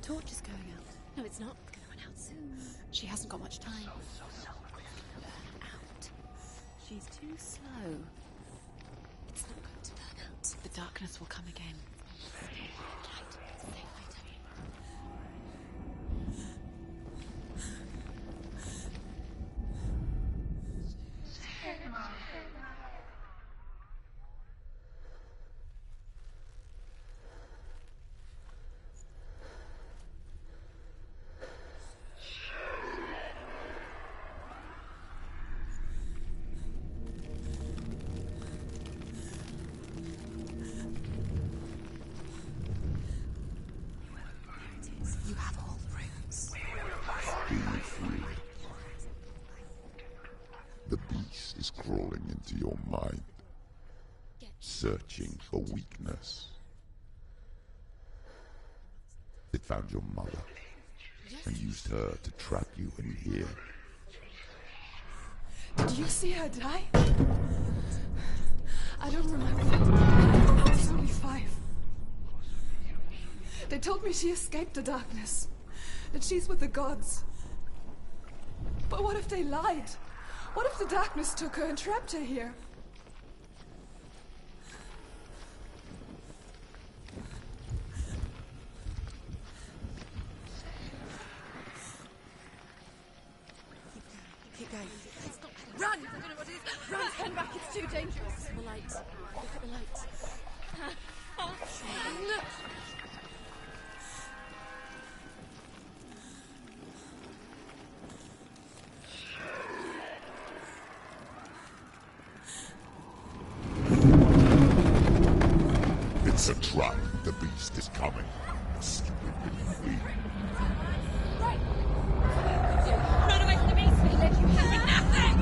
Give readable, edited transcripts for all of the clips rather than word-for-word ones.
torch is going out. No, it's not. It's going to run out soon. She hasn't got much time. Burn out. She's too slow. It's not going to burn out. The darkness will come again. Crawling into your mind, searching for weakness. It found your mother and used her to trap you in here. Did you see her die? I don't remember. I was only 5. They told me she escaped the darkness, that she's with the gods. But what if they lied? What if the darkness took her and trapped her here? Keep going. Run! I don't know what it is. Run! Turn back, it's too dangerous. The light. Look at the light. Look! It's a trap. The beast is coming. Stupid Lee. Right! Run away from the beast! We let you have nothing!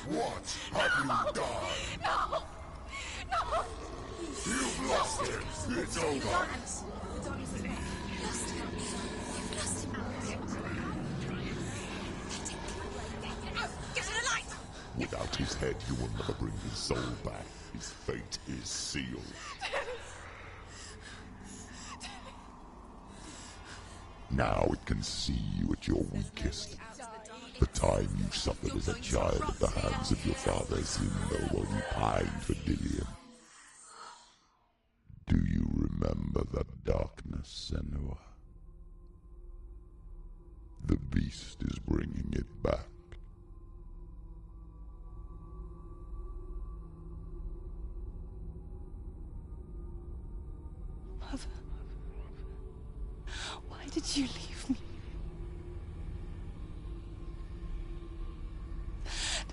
What have you done? No! No! You've lost him. It's over. Without his head, you will never bring his soul back. His fate is sealed. Now it can see you at your weakest. The time you suffered as a child at the hands of your father seemed no while you pined for Dillian. Do you remember that darkness, Senua? The beast is bringing it back. Mother, why did you leave me?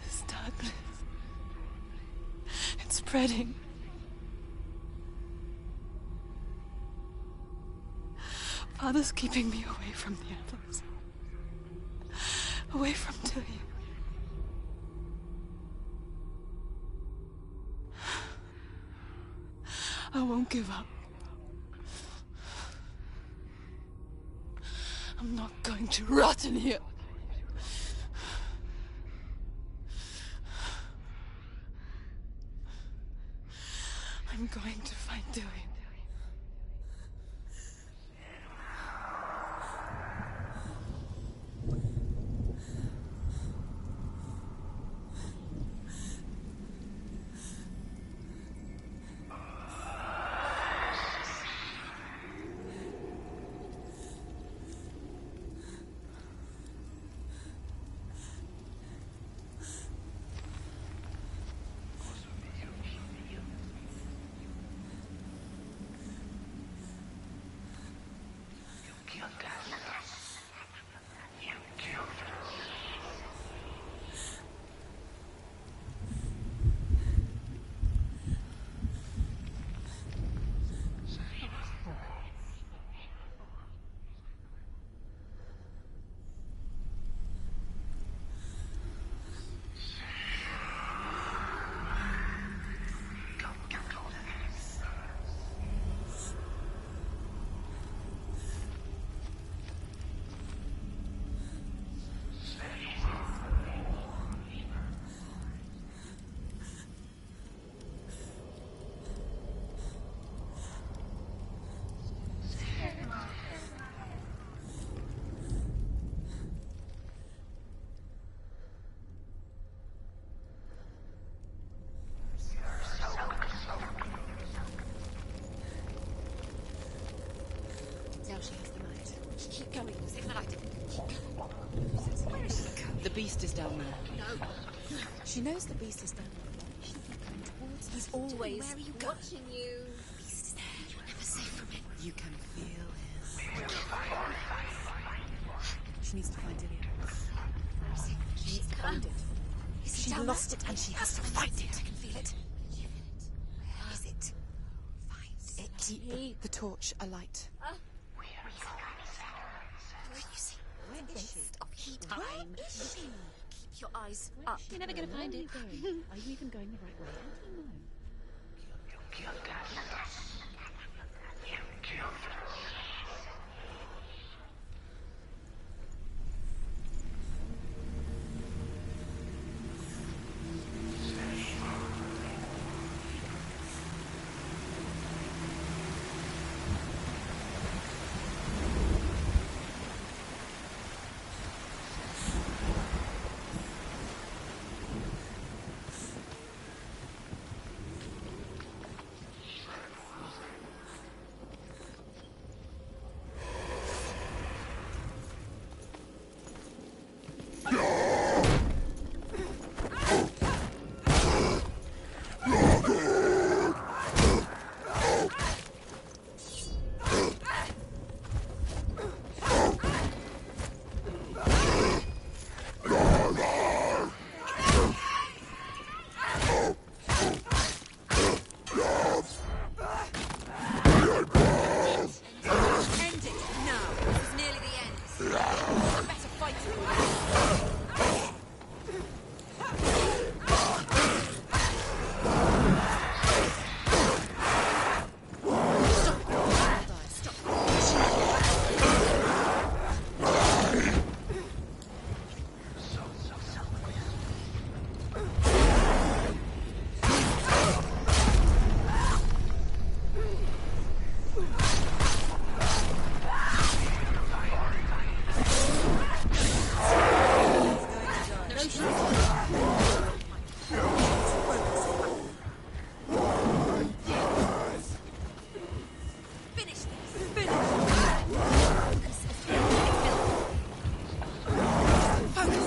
This darkness, it's spreading. Father's keeping me away from the others. Away from Dillian. I won't give up. I'm not going to rot in here. I'm going to find Dillian. she has the light. Keep going. Save the light. Where is she going? The beast is down there. No. She knows the beast is down there. She's not going towards us. He's always Where are you watching you? The beast is there. You're never safe from him. You can feel him. She needs to find Ilya. Where is he? She needs to find it. She lost it and she has to find it. I can feel it. Where is it? Find it. Keep the torch alight. Where is she? Where is she? Stop. Time. Where is she? Keep your eyes up. You're never going to find it. Are you even going the right way? How do you know?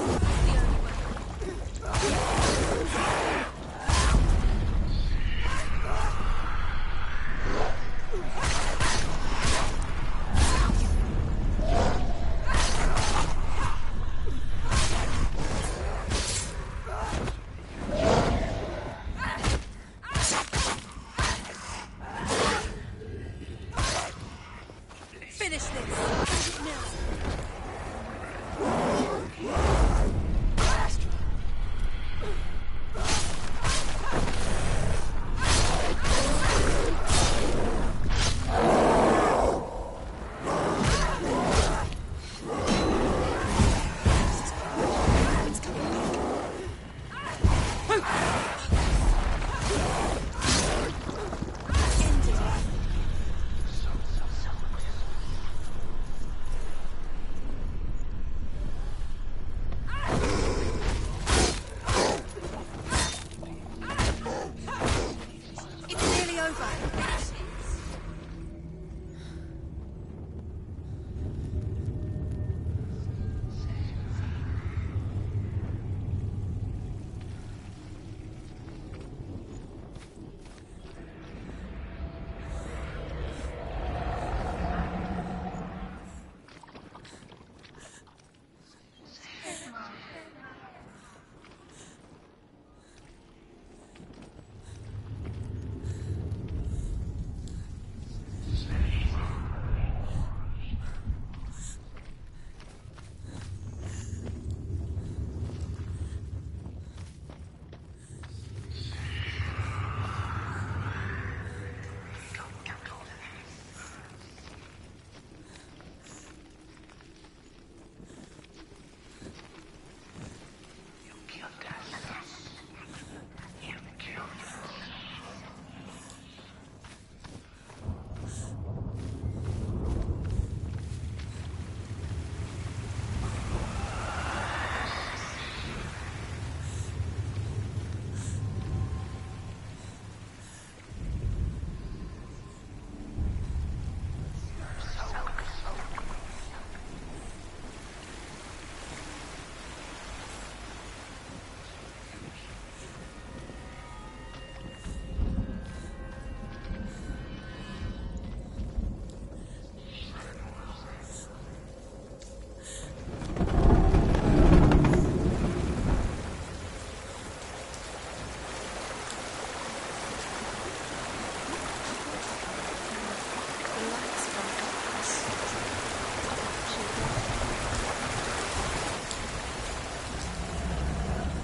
lights from darkness.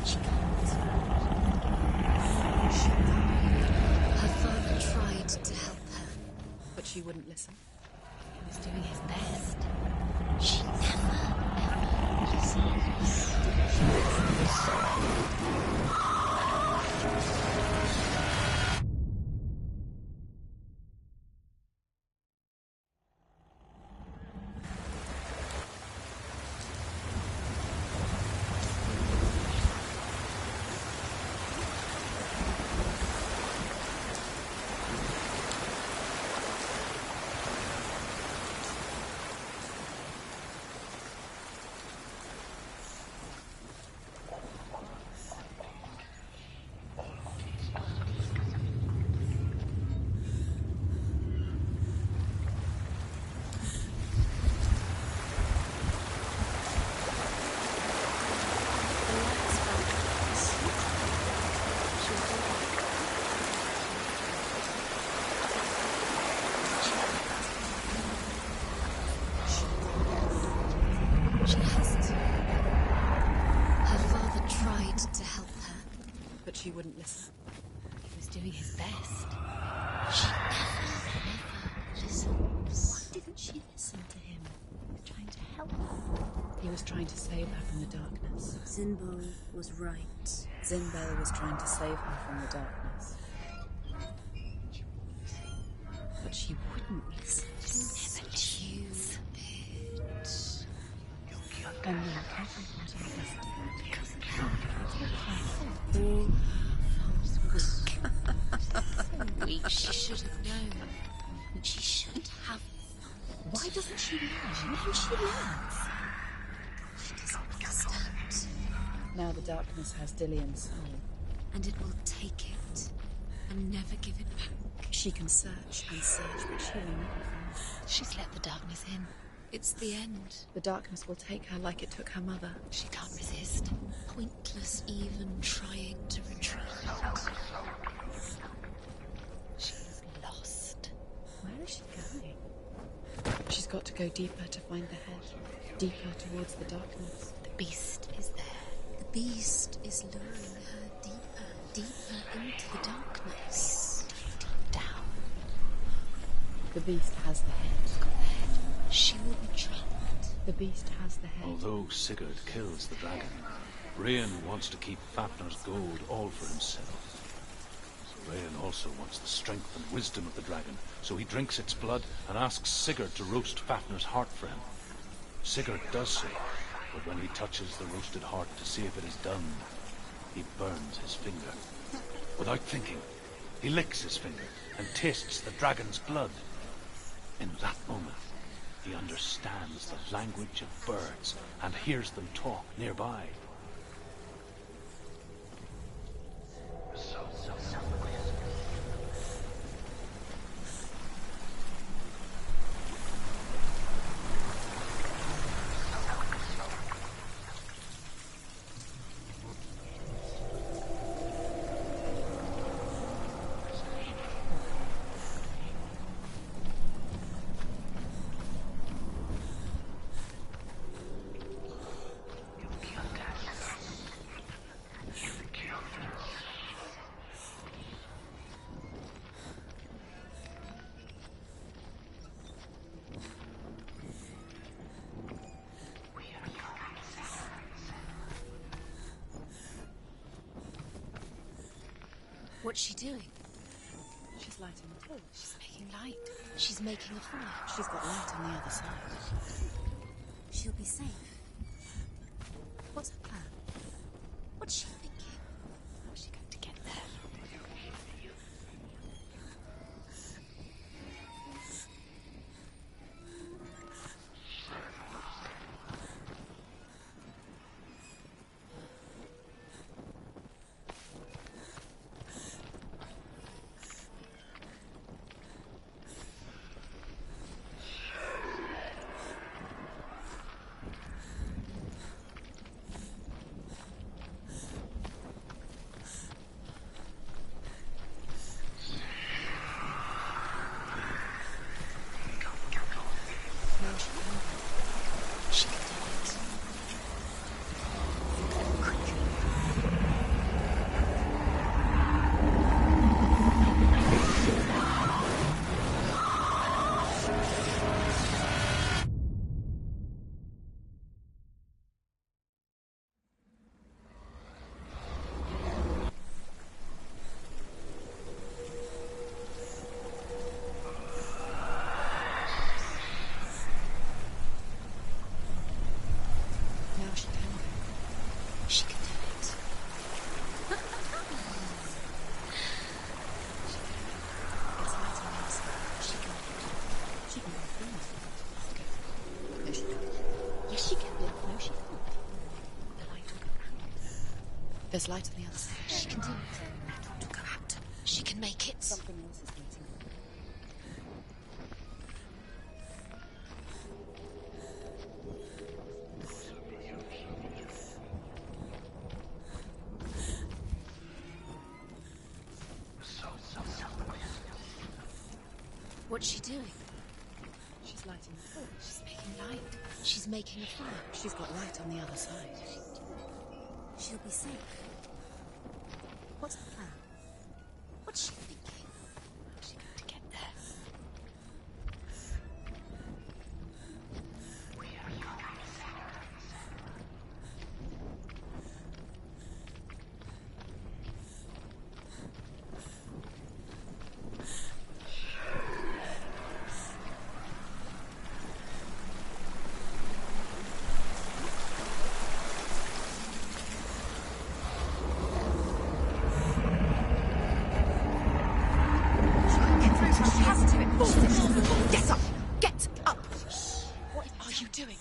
She can't. Her father tried to help her, But she wouldn't listen. he was doing his best. She never, ever listens. She hasn't. Her father tried to help her. But she wouldn't listen. He was doing his best. She never listens. Why didn't she listen to him? He was trying to help her. He was trying to save her from the darkness. Zinbo was right. Zinbel was trying to save her from the darkness. But she wouldn't listen. Never listens. And now everybody listened. Weak. She should have known. She should have. Why doesn't she learn? When she learns. She doesn't understand. Now the darkness has Dillian's soul. And it will take it and never give it back. She can search and search, but she will never find it. She's let the darkness in. It's the end. The darkness will take her like it took her mother. She can't resist. Pointless even trying to retreat. She's lost. Where is she going? She's got to go deeper to find the head. Deeper towards the darkness. The beast is there. The beast is luring her deeper, deeper into the darkness. Deep down. The beast has the head. She will be trapped. The beast has the head. Although Sigurd kills the dragon, Brian wants to keep Fafnir's gold all for himself. Brian also wants the strength and wisdom of the dragon, so he drinks its blood and asks Sigurd to roast Fafnir's heart for him. Sigurd does so, but when he touches the roasted heart to see if it is done, he burns his finger. Without thinking, he licks his finger and tastes the dragon's blood. In that moment, he understands the language of birds and hears them talk nearby. What's she doing? She's lighting the torch. She's making light. She's making a fire. She's got light on the other side. She'll be safe. What's her plan? What's she thinking? How's she going to get there? There's light on the other side. She can do it. To go out. She can make it. Something else is waiting. What's she doing? She's lighting the fire. She's making light. She's making a fire. She's got light on the other side. She'll be safe. What's the plan? What's she thinking? How's she going to get there? Get up! Get up! What are you doing?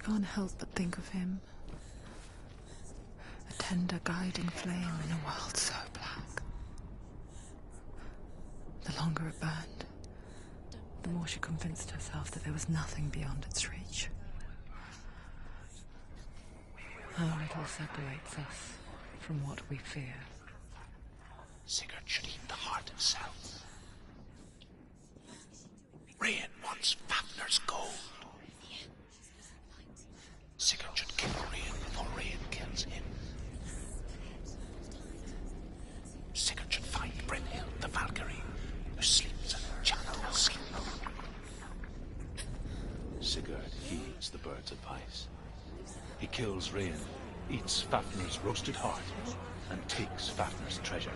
Can't help but think of him. A tender guiding flame in a world so black. The longer it burned, the more she convinced herself that there was nothing beyond its reach. How little separates us from what we fear. Sigurd should eat the heart himself. Rian wants Fafnir's gold. Sigurd should kill Rian before Rian kills him. Sigurd should find Brynhild, the Valkyrie, who sleeps in a channel sleep. Sigurd heeds the bird's advice. He kills Rian, eats Fafnir's roasted heart, and takes Fafnir's treasure.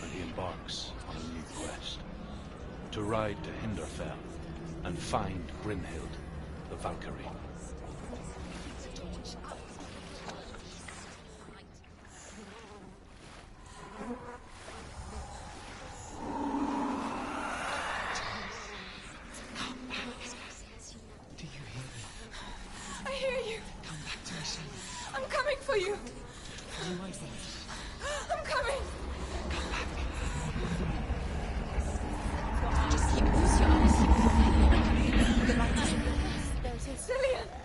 And he embarks on a new quest. To ride to Hinderfell and find Brynhild, the Valkyrie. Cillian!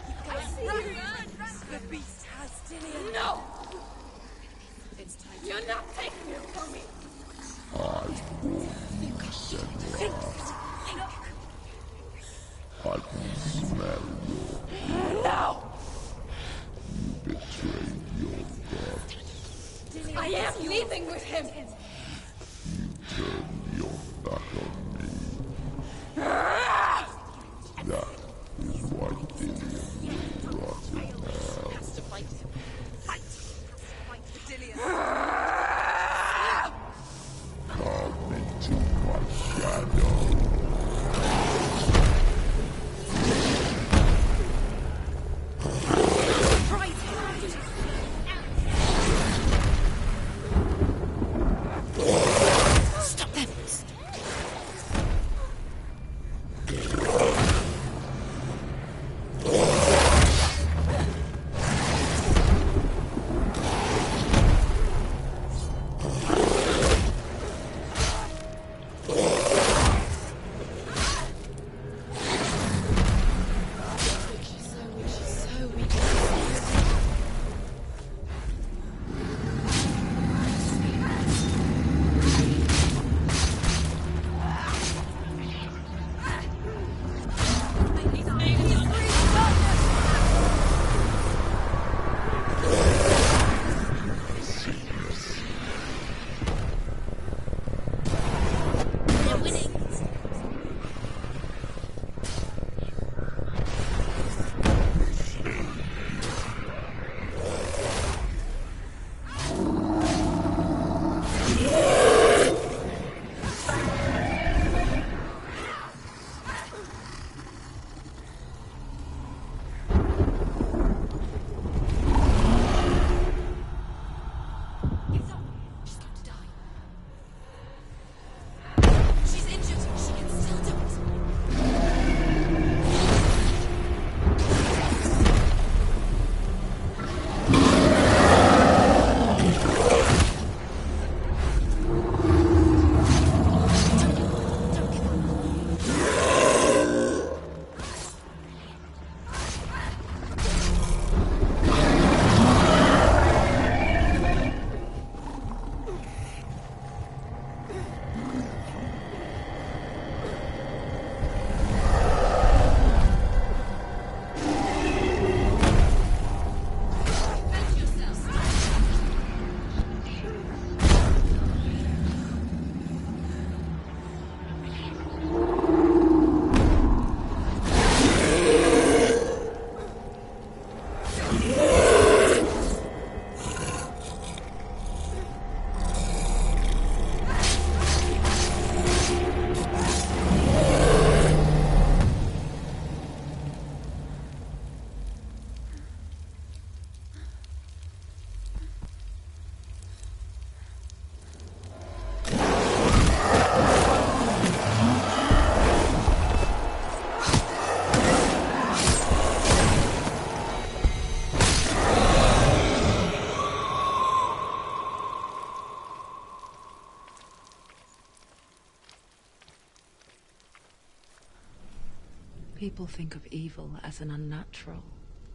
People think of evil as an unnatural,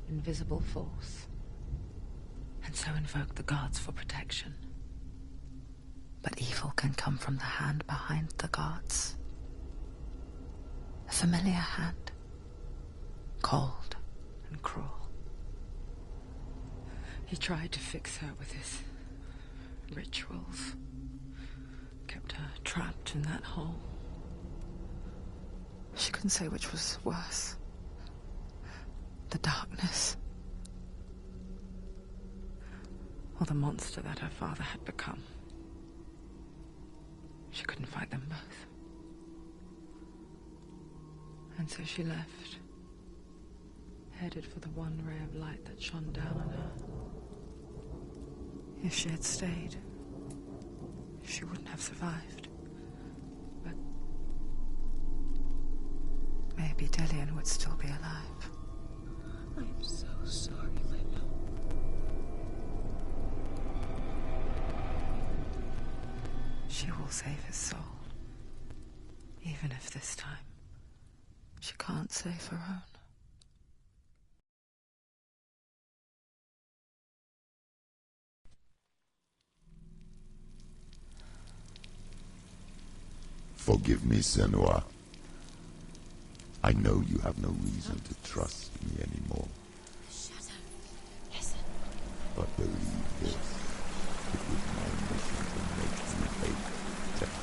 invisible force, and so invoke the gods for protection. But evil can come from the hand behind the gods. A familiar hand, cold and cruel. He tried to fix her with his rituals, kept her trapped in that hole. She couldn't say which was worse. The darkness, or the monster that her father had become. She couldn't fight them both. And so she left, headed for the one ray of light that shone down on her. If she had stayed, she wouldn't have survived. But maybe Dillian would still be alive. I'm so sorry, my love. She will save his soul. Even if this time she can't save her own. Forgive me, Senua. I know you have no reason to trust me anymore. Shadow, listen. But believe this, it was my mission to make you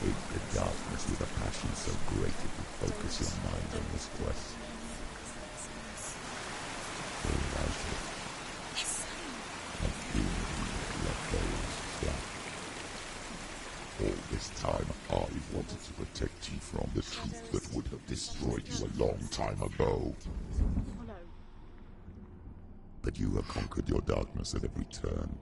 hate the darkness with a passion so great it would focus your mind on this quest. Realize it. And feel your goals flat. All this time, I wanted to protect you from the truth that would have destroyed you a long time ago. But you have conquered your darkness at every turn.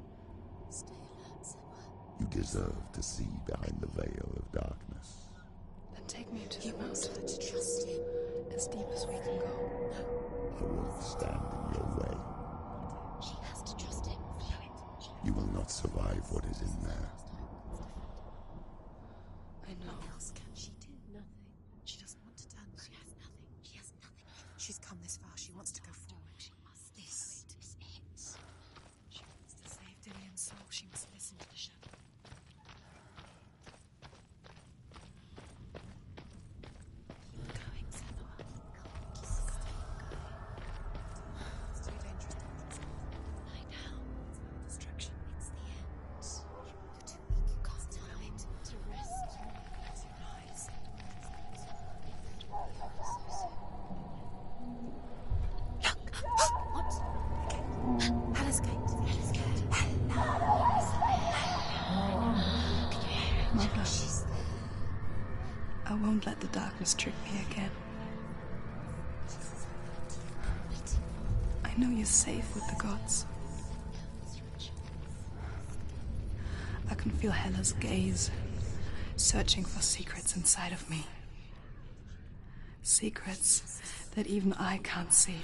Stay alert, Senua. You deserve to see behind the veil of darkness. Then take me to the You want her mountain, to trust him. as deep as we can go. I won't stand in your way. She has to trust him. You will not survive what is in there. I know. What else can she do? Nothing. She doesn't want to turn back. She has nothing. She has nothing. She's come this far. She wants to go forward. She must. This is it. She wants to save Dillian's soul. She must listen to the shadow. I won't let the darkness trick me again. I know you're safe with the gods. I can feel Hela's gaze, searching for secrets inside of me. Secrets that even I can't see.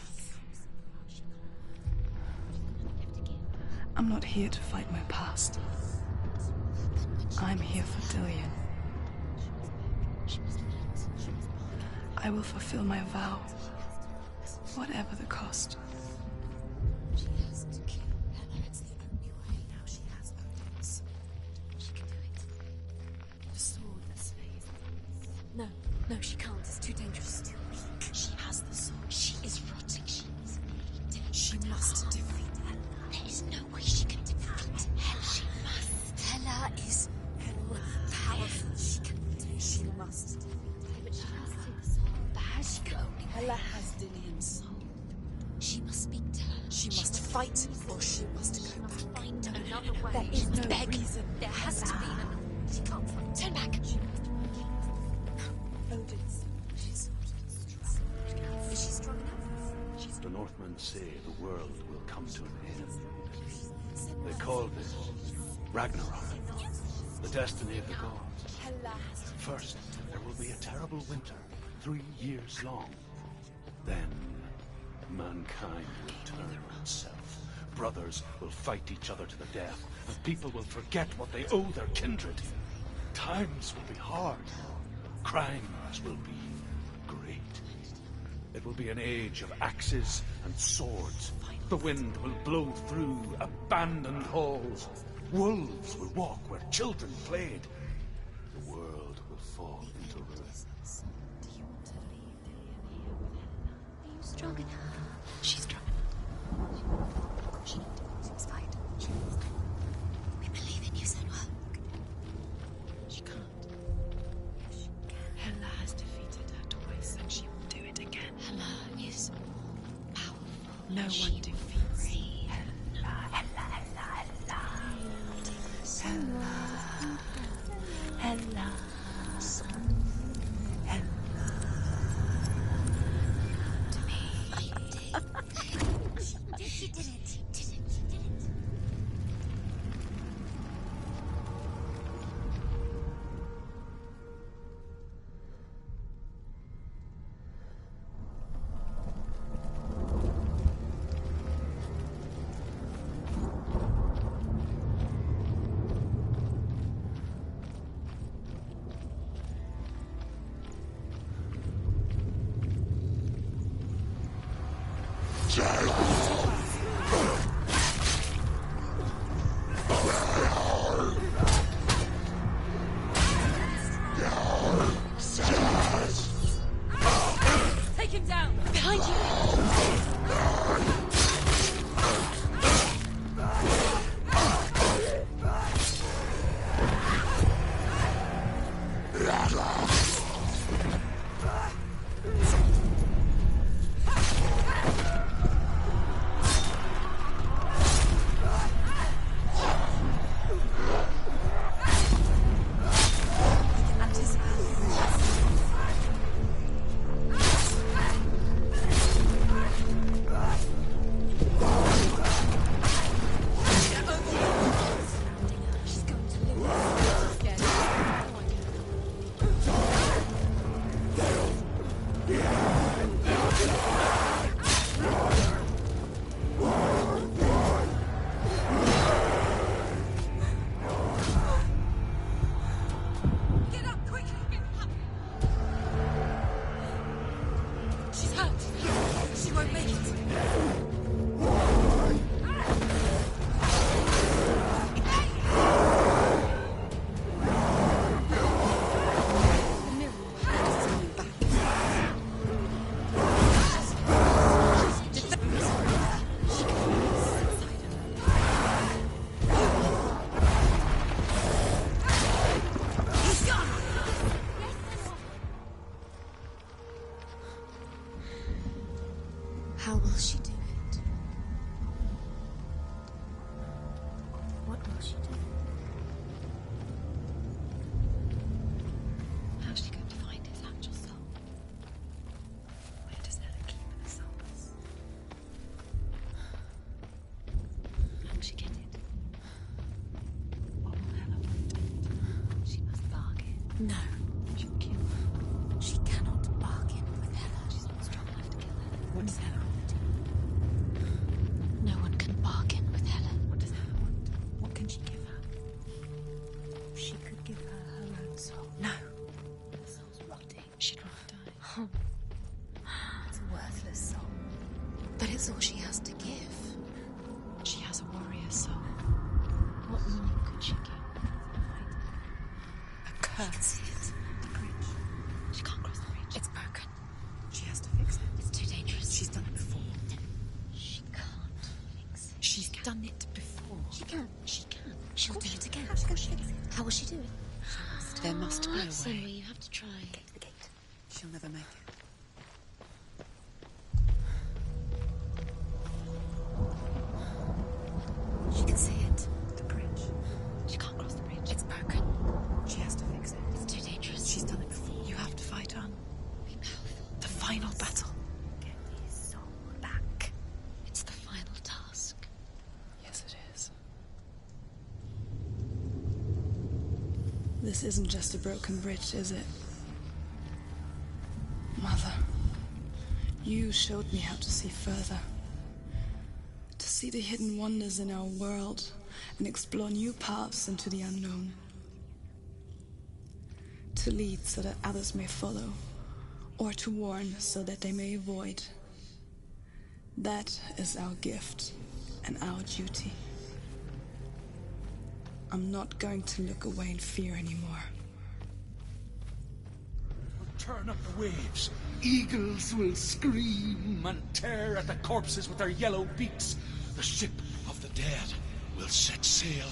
I'm not here to fight my past. I'm here for Dillion. I will fulfill my vow, whatever the cost. She has to kill Hela. It's the only way. Now she has only the sword. She can do it. The sword that slays. No, she can't. It's too dangerous. Too weak. She has the sword. She is rotting. She is bleeding. She must defeat Hela. There is no way she can defeat Hela. She must. Hela is more powerful. She must defeat Hela. But she has the soul. She can only. Hela has Dillion's soul. She must speak to her. She must fight, or she must go back. Find another way. There is no reason. There has to be another. She can't fight. Turn back. Odin's. She's not. Is she strong enough? The Northmen say the world will come to an end. They call this Ragnarok, the destiny of the gods. First, there will be a terrible winter, 3 years long. Then, mankind will turn on itself. Brothers will fight each other to the death, and people will forget what they owe their kindred. Times will be hard. Crimes will be great. It will be an age of axes and swords. The wind will blow through abandoned halls. Wolves will walk where children played. The world will fall into ruin. Do you want to leave Dillion here with Hela? Are you strong enough? She's strong enough. She must fight. We believe in you, Senua. She can't. Hela has defeated her twice, and she will do it again. Hela is powerful. No one defeats Hela. Hela. To me. She did it. Take him down! Behind you! She's going to live. Scared. she get it? What will Hella want? She must bargain. No. She'll kill her. She cannot bargain with Hella. She's not strong enough to kill Hella. What does Hella want? No one can bargain with Hella. What does Hella want? What can she give her? She could give her her own soul. No. The soul's rotting. She'd rather die. Oh. It's a worthless soul. But it's all she has to give. She has a warrior soul. What meaning could she give? A curse. She can see it. The bridge. She can't cross the bridge. It's broken. She has to fix it. It's too dangerous. She's done it before. She can't fix it. She's done it before. She can. She can. She'll do it again. How can she fix it? How will she do it? There must be a Somewhere way. you have to try. Get to the gate. She'll never make it. She can see it. The bridge. She can't cross the bridge. It's broken. She has to fix it. It's too dangerous. She's done it before. You have to fight on. Be powerful. The final battle. Get his soul back. It's the final task. Yes, it is. This isn't just a broken bridge, is it? Mother, you showed me how to see further. To see the hidden wonders in our world and explore new paths into the unknown. To lead so that others may follow, or to warn so that they may avoid. That is our gift and our duty. I'm not going to look away in fear anymore. Turn up the waves. Eagles will scream and tear at the corpses with their yellow beaks. The ship of the dead will set sail.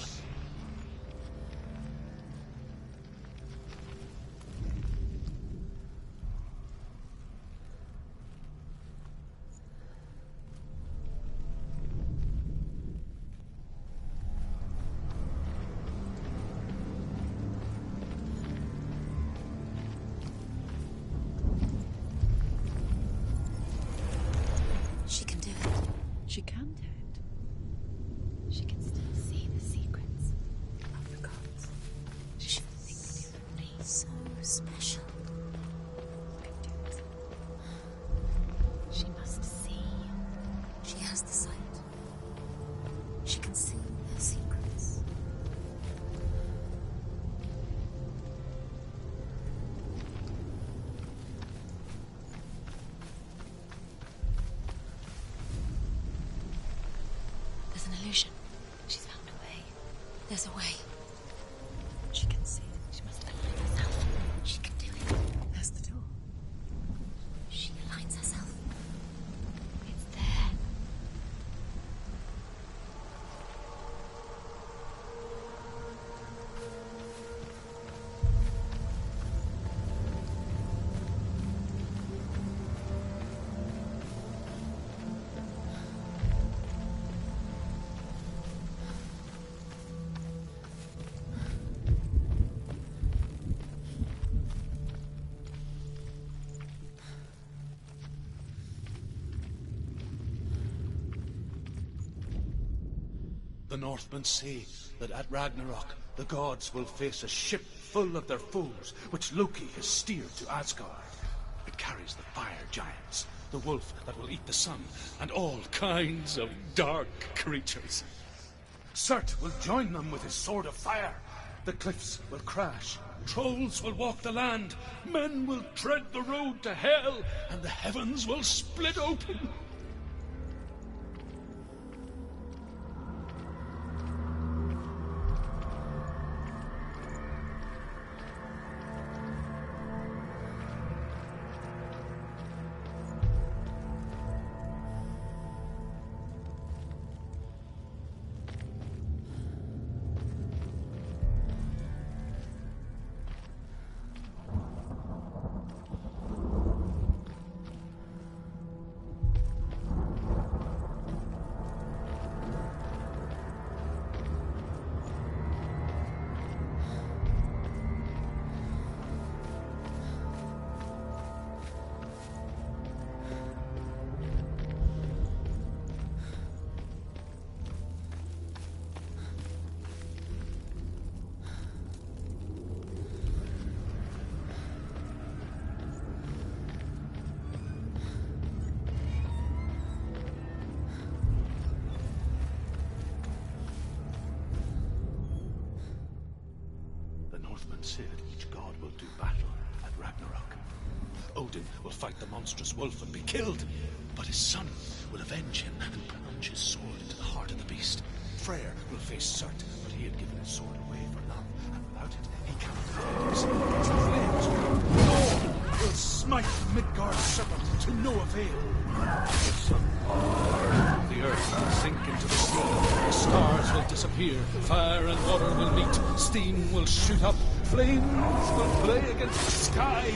She can do it. She can do it. She can still see the secrets of the gods. She can think differently. So special. Can do it. She must see. She has the sight. She can see their secrets. There's an illusion. She's found a way. There's a way. She can see it. She must align herself. She can do it. There's the door. She aligns herself. It's there. The Northmen say that at Ragnarok, the gods will face a ship full of their foes, which Loki has steered to Asgard. It carries the fire giants, the wolf that will eat the sun, and all kinds of dark creatures. Surt will join them with his sword of fire. The cliffs will crash, trolls will walk the land, men will tread the road to hell, and the heavens will split open. said each god will do battle at Ragnarok. Odin will fight the monstrous wolf and be killed, but his son will avenge him and plunge his sword into the heart of the beast. Freyr will face Surt, but he had given his sword away for love, and without it, he cannot defend himself against the flames. Thor will smite Midgard's serpent to no avail. The sun the earth will sink into the sea. The stars will disappear. Fire and water will meet. Steam will shoot up. Flames will play against the sky.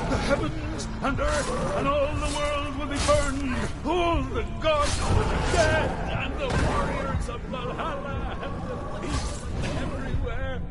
The heavens and earth and all the world will be burned. All the gods will be dead. And the warriors of Valhalla and the peace everywhere.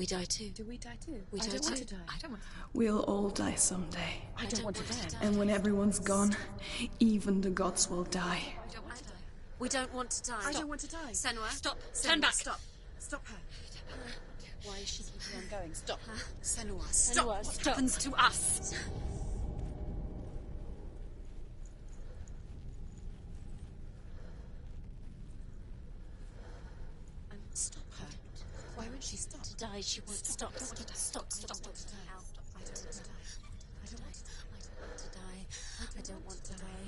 die too. Do we die too? We I die don't want too. to die. I don't want to. We'll all die someday. I don't want to die. And when everyone's gone, even the gods will die. I don't want to die. We don't want to die. I don't want to die. Senua, Stop. Senua, Turn back. Stop. Stop her. Why is she keeping on going? Stop. Huh? Senua, stop. Senua, What stop. happens to us? Stop her. Why won't she stop? To die, she won't stop. Stop. Stop. Stop. I don't want to die. I don't want to die. I don't want to die.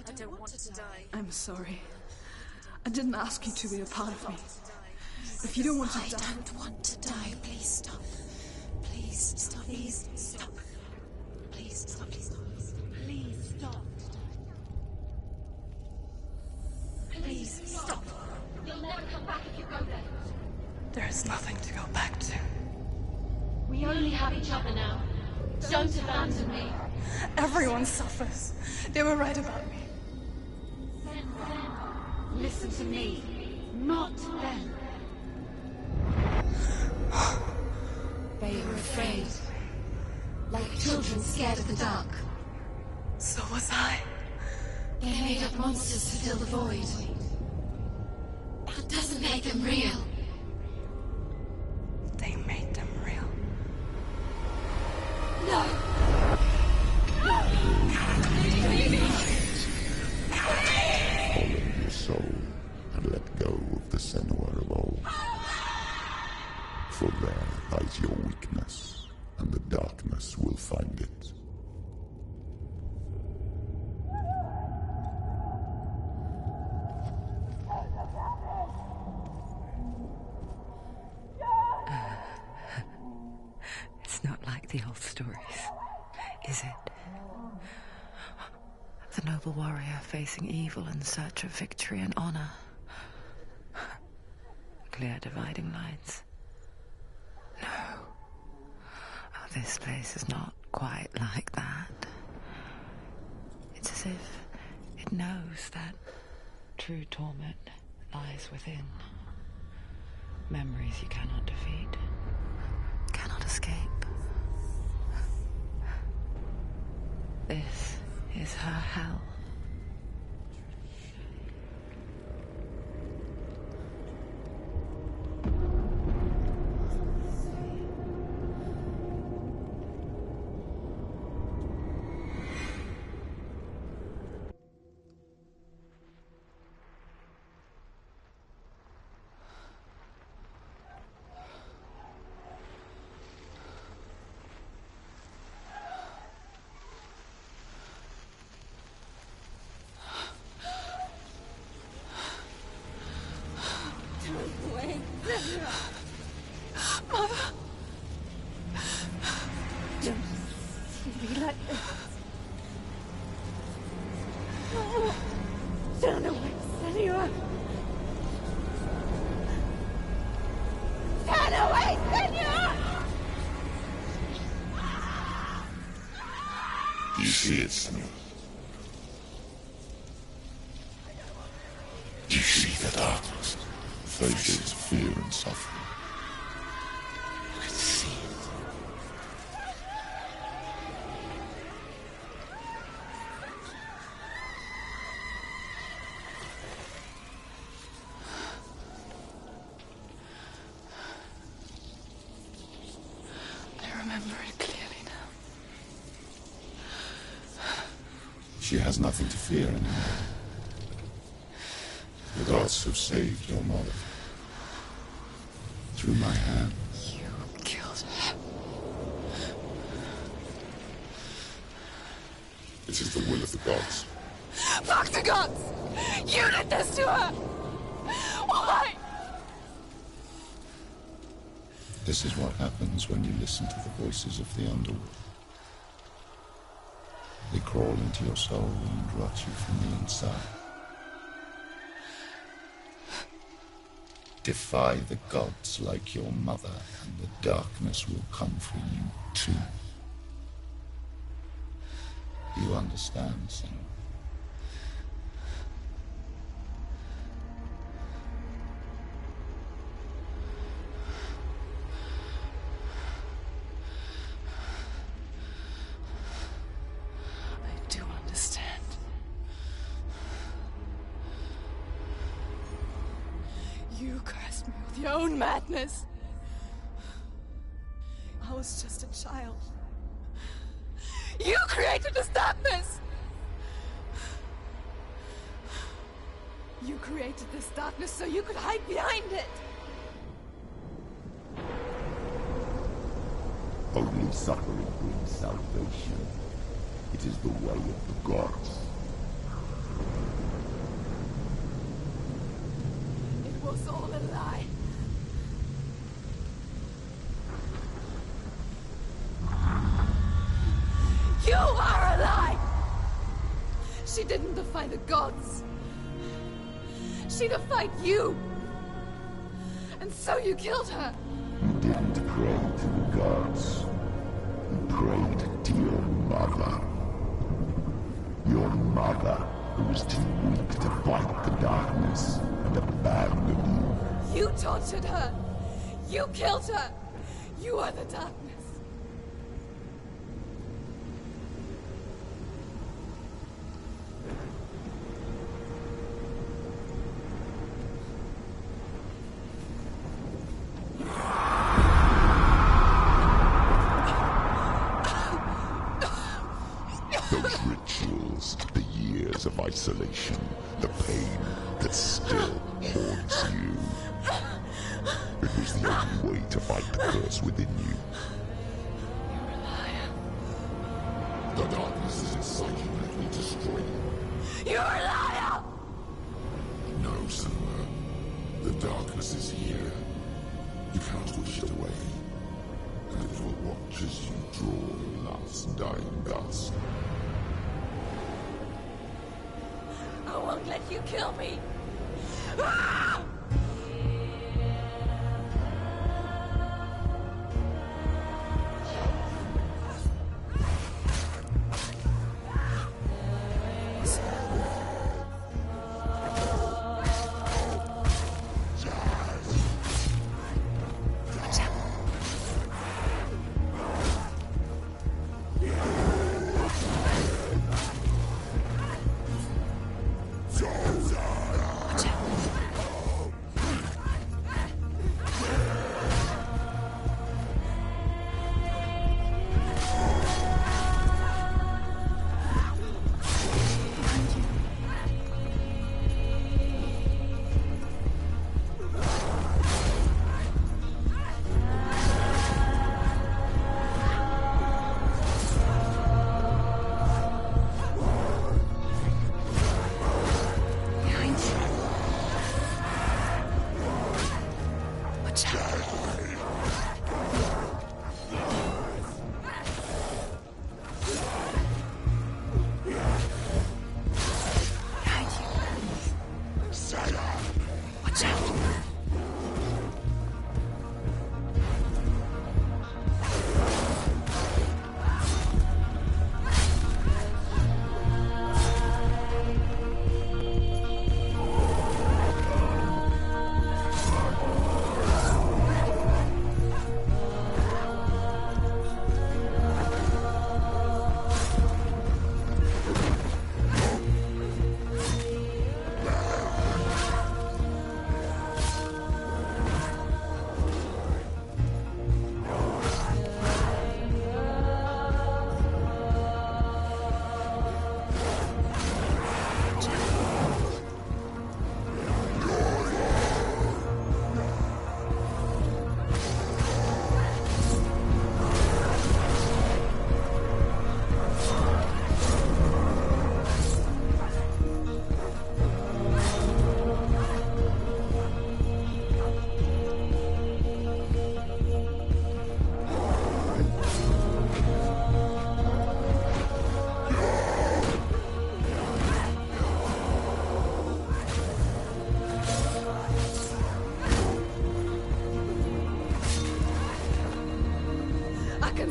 I don't want to die. I'm sorry. I didn't ask you to be a part of me. If you don't want to I die... don't want to die. Please stop. Please stop. Please stop. Please stop. Please stop. Please stop. Please stop. You'll never come back if you go there. There is nothing to go back to. We only have each other now. Don't abandon me. Everyone suffers. They were right about me. Listen to me, not them. They were afraid. Like children scared of the dark. So was I. They made up monsters to fill the void. That doesn't make them real. They made them real. No! Follow your soul and let go of the Senua of old. For there lies your weakness, and the darkness will find it. It's not like the old stories, is it? The noble warrior facing evil in search of victory and honor. Clear dividing lines. No. Oh, this place is not quite like that. It's as if it knows that true torment lies within. Memories you cannot defeat, cannot escape. This is her hell. You see it, Senua? You see the darkness, Thosia's fear and suffering. You can see it. I remember it clearly now. She has nothing to fear anymore. The gods have saved your mother. Through my hand. You killed her. It is the will of the gods. Fuck the gods! You did this to her! Why? This is what happens when you listen to the voices of the underworld. They crawl into your soul and rot you from the inside. Defy the gods like your mother, and the darkness will come for you too. You understand, Senua? possessed me with your own madness. I was just a child. You created this darkness! You created this darkness so you could hide behind it! Only suffering brings salvation. It is the way of the gods. It was all a lie. You are a lie! She didn't defy the gods. She defied you. And so you killed her. You didn't pray to the gods. You prayed to your mother. Your mother, who was too weak to fight the darkness and abandoned you. You tortured her. You killed her. You are the darkness. Those rituals, the years of isolation, the pain that still haunts you. It was the only way to fight the curse within you. You're a liar. The darkness is inside you, let me destroy you. You're a liar! No, Senua. The darkness is here. You can't wish it away. And it will watch as you draw your last dying gasp. I won't let you kill me! Ah!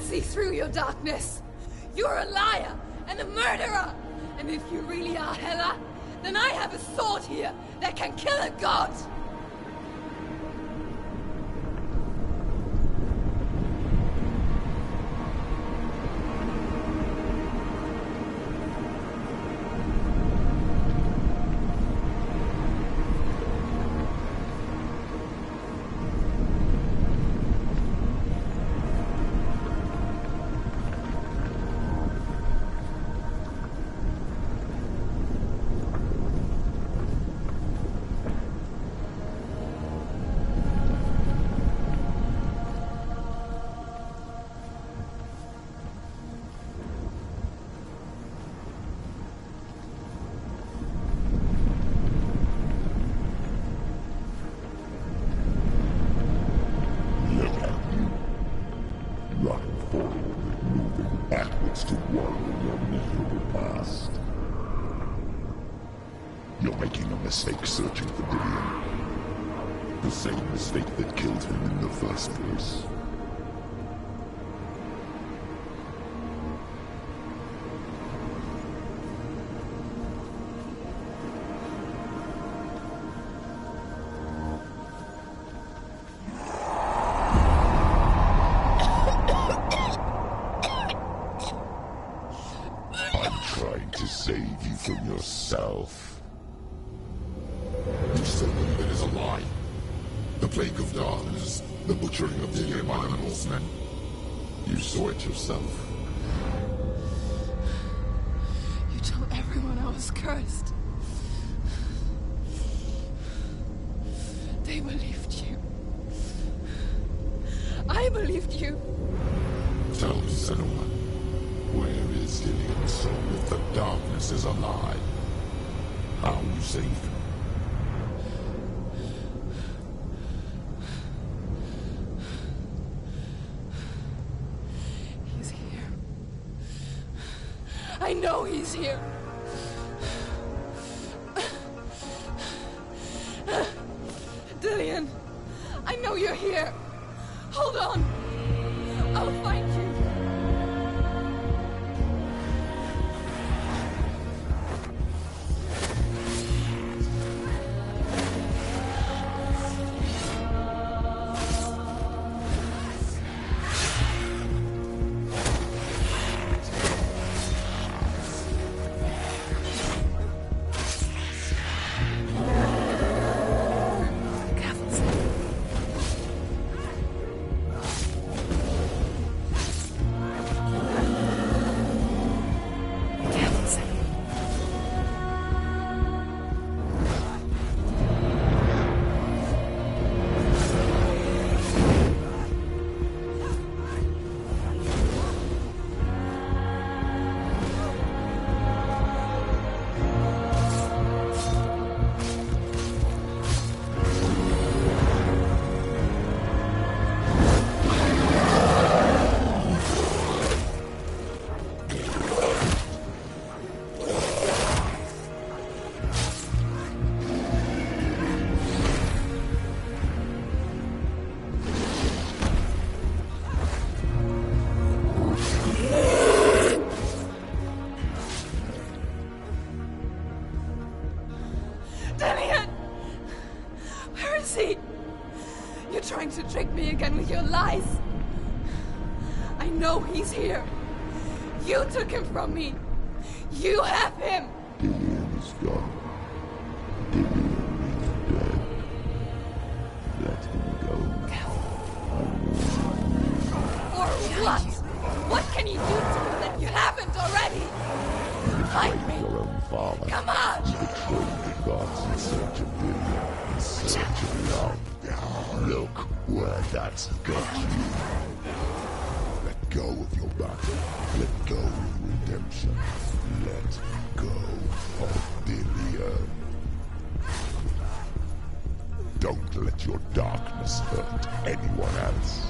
See through your darkness. You're a liar and a murderer. And if you really are Hela, then I have a sword here that can kill a god. choose to wallow in your miserable past. You're making a mistake searching for Dillion. The same mistake that killed him in the first place. Save you from yourself. You still believe it is a lie? The plague of darkness, the butchering of Dillion by the Northmen. You saw it yourself. You told everyone I was cursed. They believed you. I believed you. Tell me, Senua. Where is Dillion's soul if the darkness is a lie? How you saved him? He's here. I know he's here. Dillion, I know you're here. Hold on. I'll find you. To trick me again with your lies. I know he's here. You took him from me. You have him. Dillion is gone. Dillion is dead. Let him go. Or what? What can you do to him that you haven't already? Find me. Your own father. Come on. You betrayed the gods in search of Dillion, in search of love. Look where that's got you. Let go of your battle. Let go of redemption. Let go of Dillion. Don't let your darkness hurt anyone else.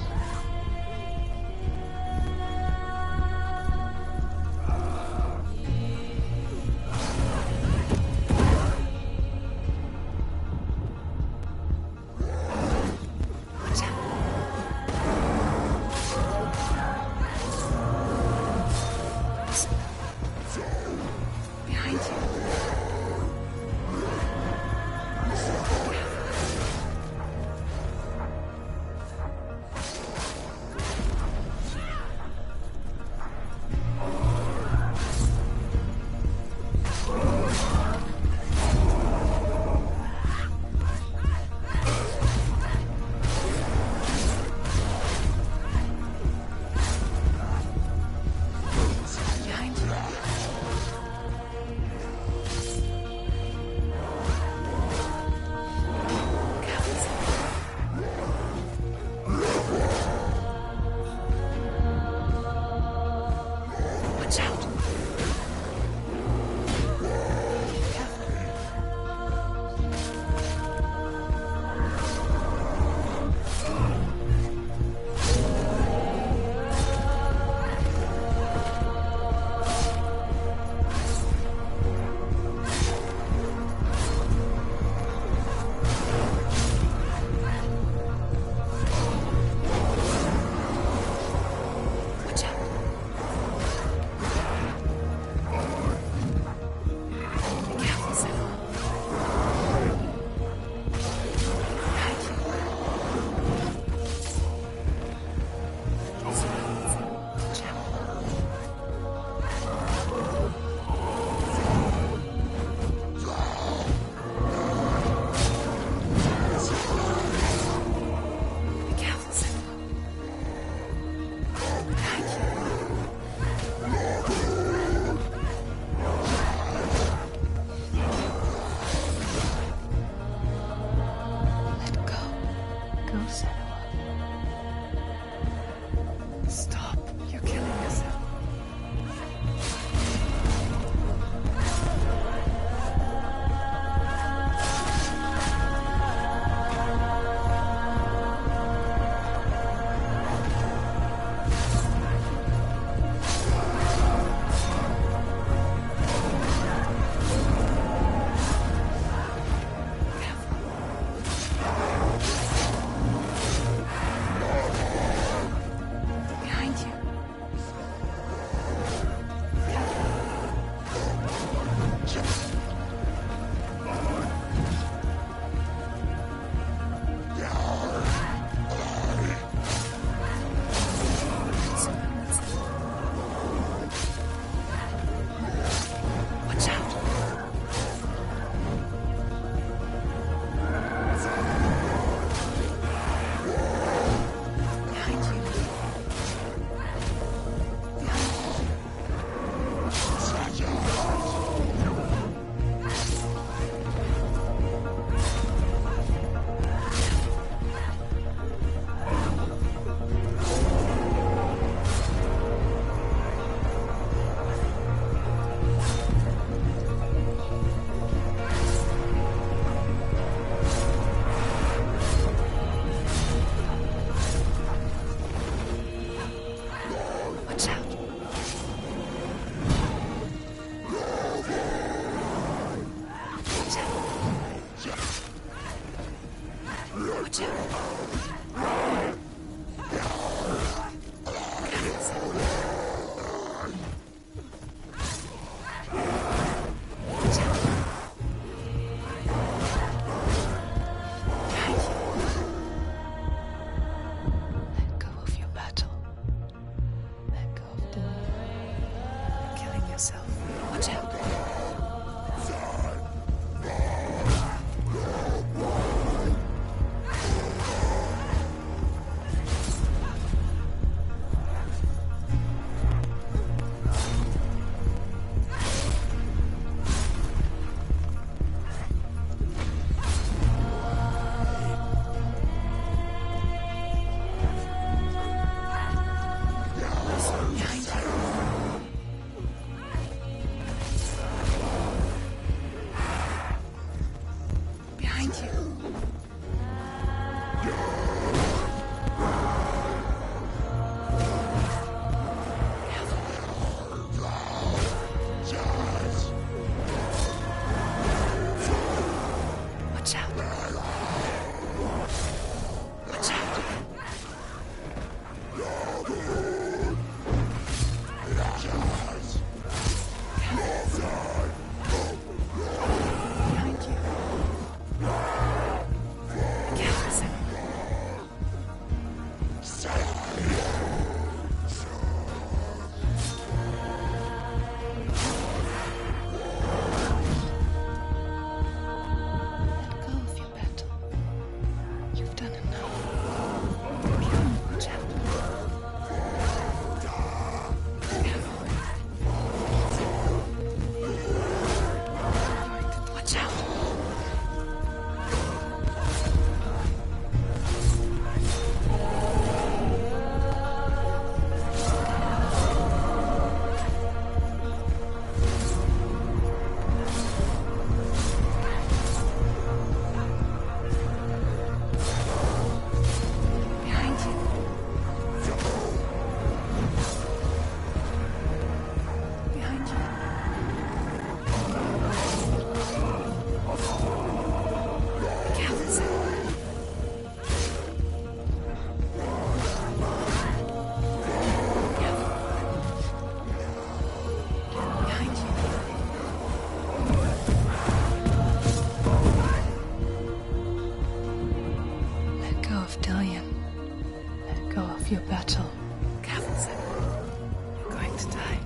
yourself. Watch out. Your battle. Careful, Sam. You're going to die.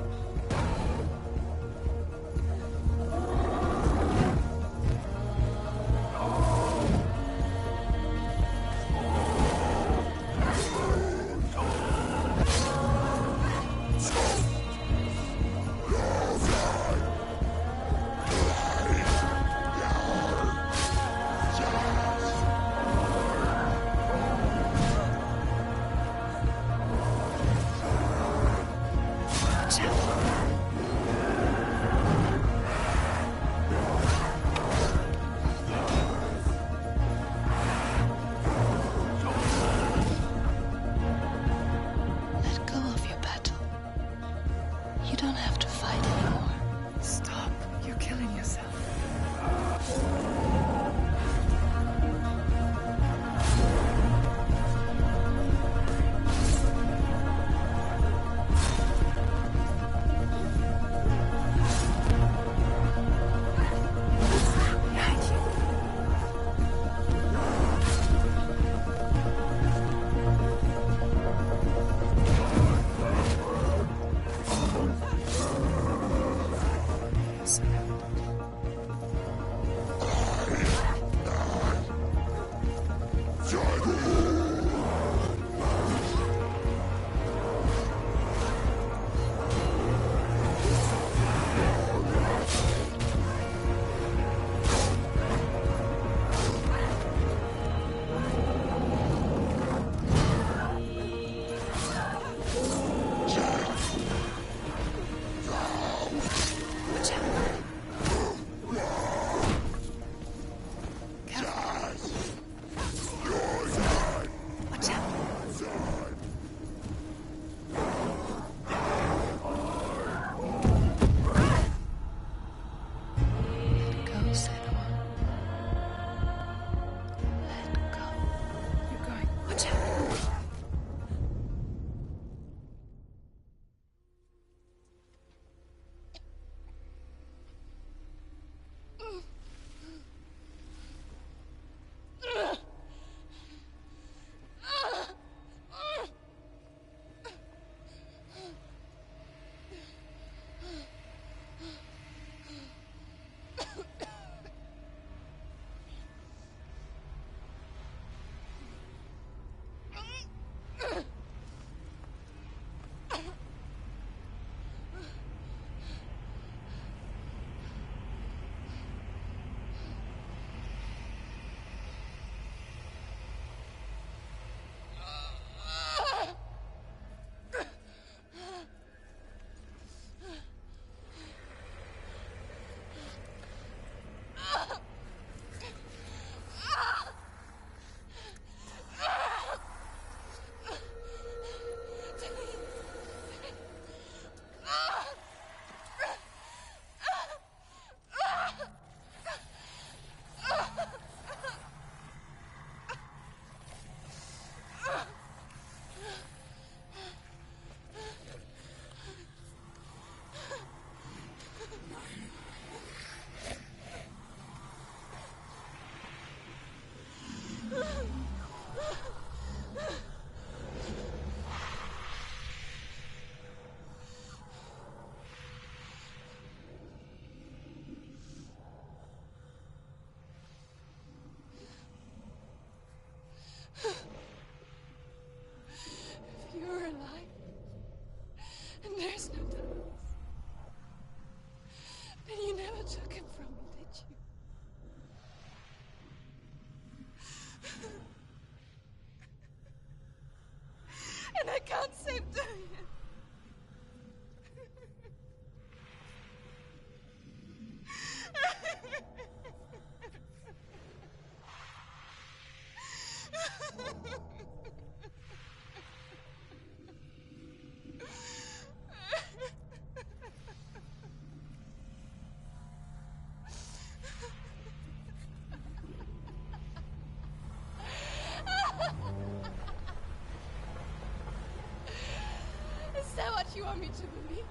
want me to believe?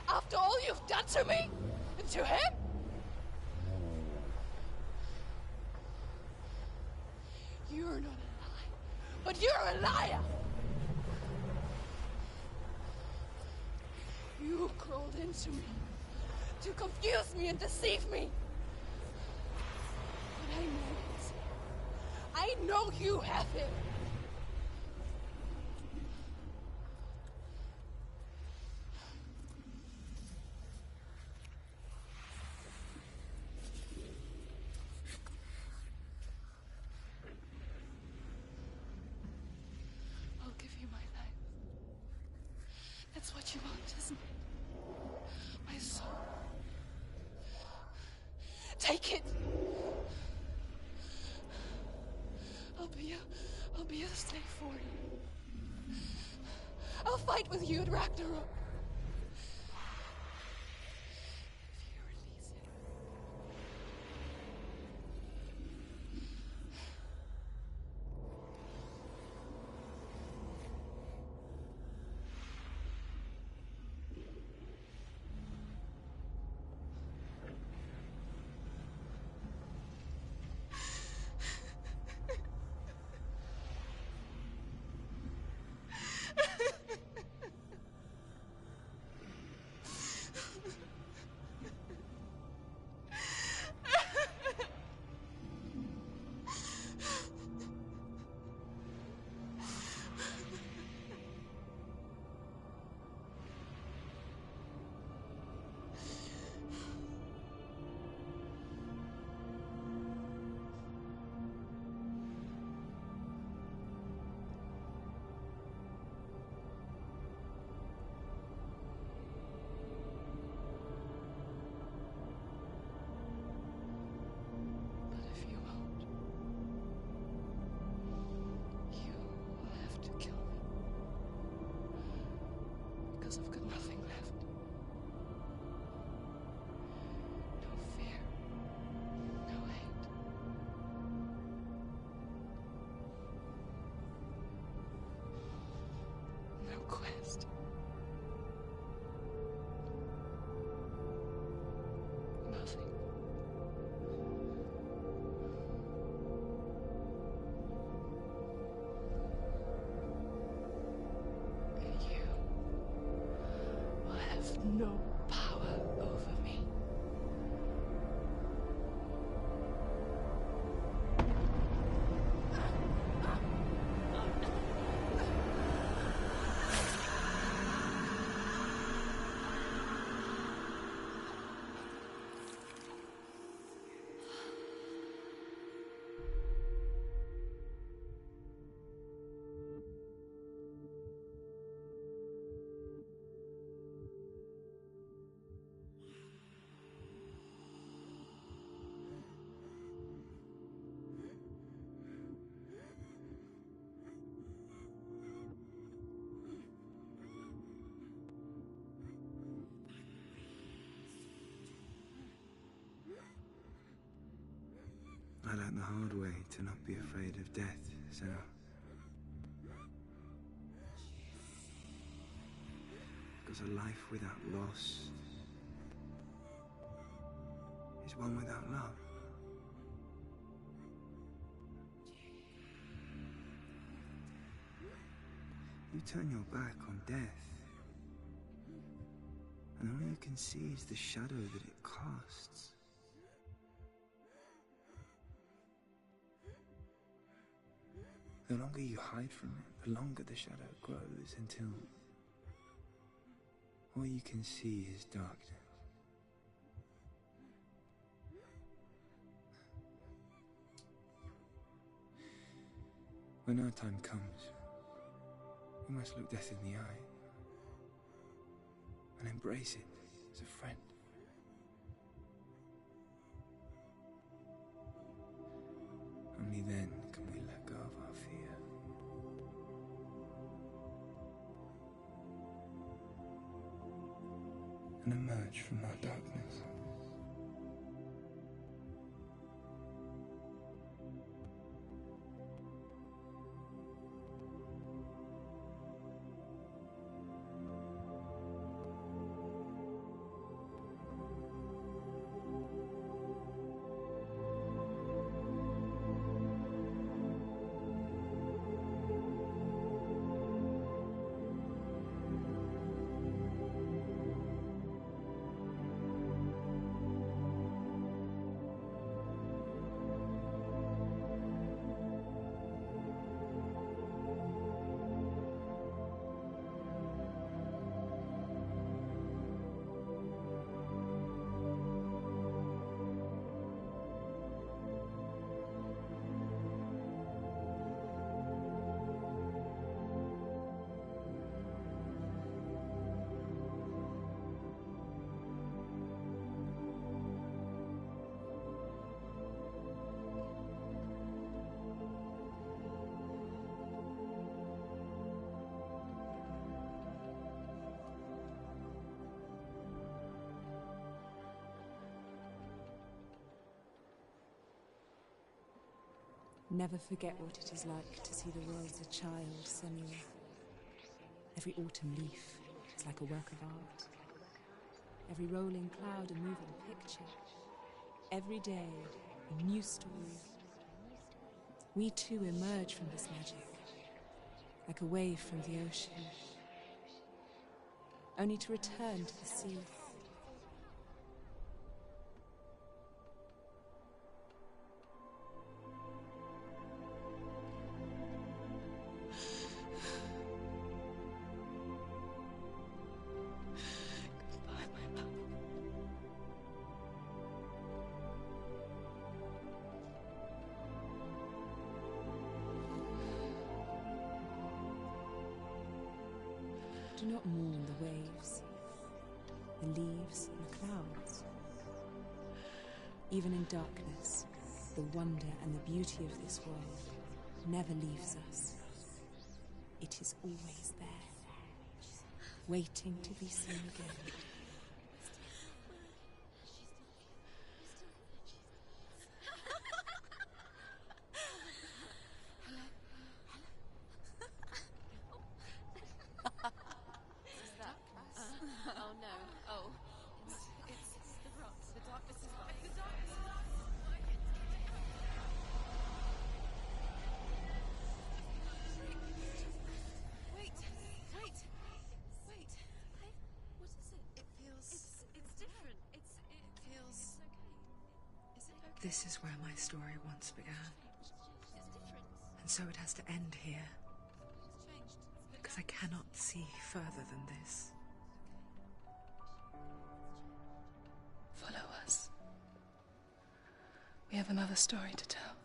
After all you've done to me? And to him? You're not a liar, but you're a liar! You crawled into me to confuse me and deceive me. But I know it. I know you have him. I'll give you my life. That's what you want, isn't it? My soul. Take it. I'll be a slave for you. I'll fight with you at Ragnarok. If you release him. I've got nothing left. No fear. No hate. No quest. Nothing. No power over me. I learned the hard way to not be afraid of death, Sarah. Because a life without loss is one without love. You turn your back on death, and all you can see is the shadow that it casts. The longer you hide from it, the longer the shadow grows until all you can see is darkness. When our time comes, we must look death in the eye and embrace it as a friend. Only then can we let go of our fear. And emerge from our darkness. Never forget what it is like to see the world as a child, Senua. Every autumn leaf is like a work of art. Every rolling cloud a moving picture. Every day a new story. We too emerge from this magic, like a wave from the ocean, only to return to the sea. Do not mourn the waves, the leaves and the clouds. Even in darkness, the wonder and the beauty of this world never leaves us. It is always there, waiting to be seen again. This is where my story once began. And so it has to end here. Because I cannot see further than this. Follow us. We have another story to tell.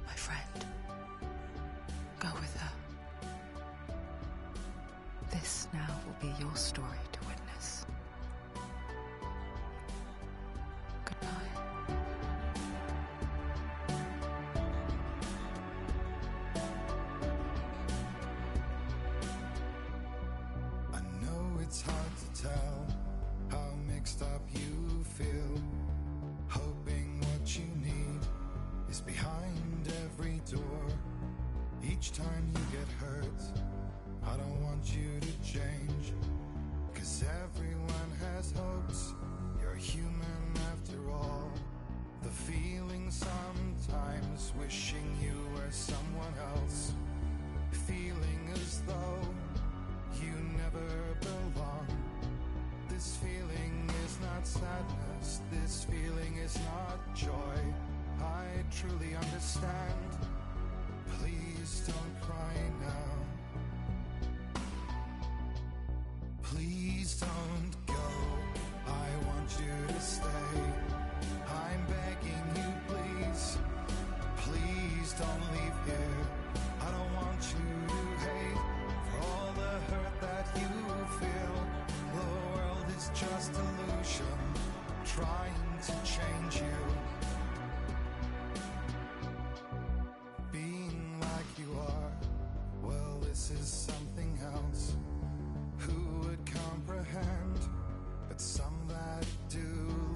My friend, go with her. This now will be your story to witness. It's hard to tell how mixed up you feel, hoping what you need is behind every door. Each time you get hurt, I don't want you to change, 'cause everyone has hopes. You're human after all. The feeling sometimes wishing you were someone else, feeling as though you never belong. This feeling is not sadness, this feeling is not joy. I truly understand. Please don't cry now. Please don't go. I want you to stay. I'm begging you, please. Please don't leave here. I don't want you to hate for all the hurt that you feel. The world is just illusion, trying to change you. Being like you are, well, this is something else. Who would comprehend? But some that do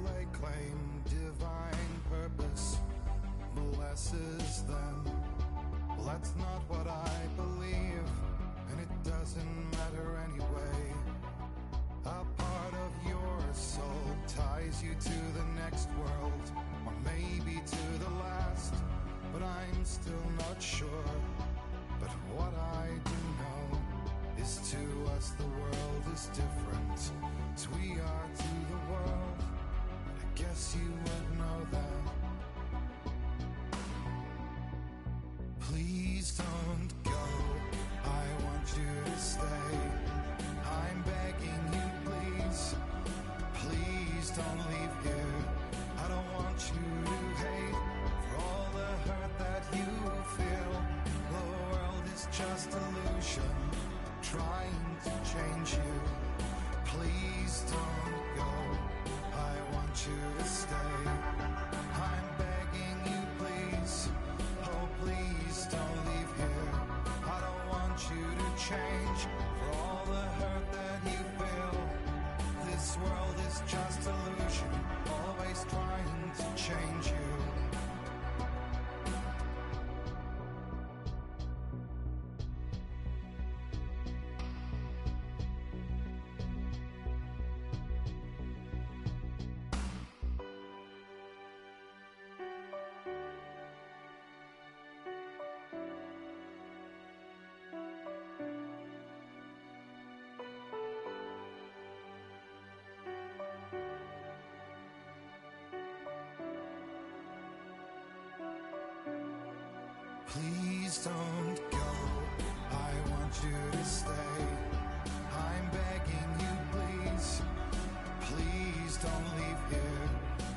lay claim divine purpose blesses them. Well, that's not what I believe, and it doesn't matter anyway. A part of your soul ties you to the next world, or maybe to the last, but I'm still not sure. But what I do know is to us the world is different as we are to the world. I guess you would know that. Please don't go. I want you to stay. I'm begging you, please. Please don't leave here. I don't want you to hate for all the hurt that you feel. The world is just illusion, trying to change you. Please don't go. I want you to stay. I'm begging you, please. Oh, please don't leave here. I don't want you to change for all the hurt that you feel. This world is just illusion. Please don't go, I want you to stay. I'm begging you, please. Please don't leave here.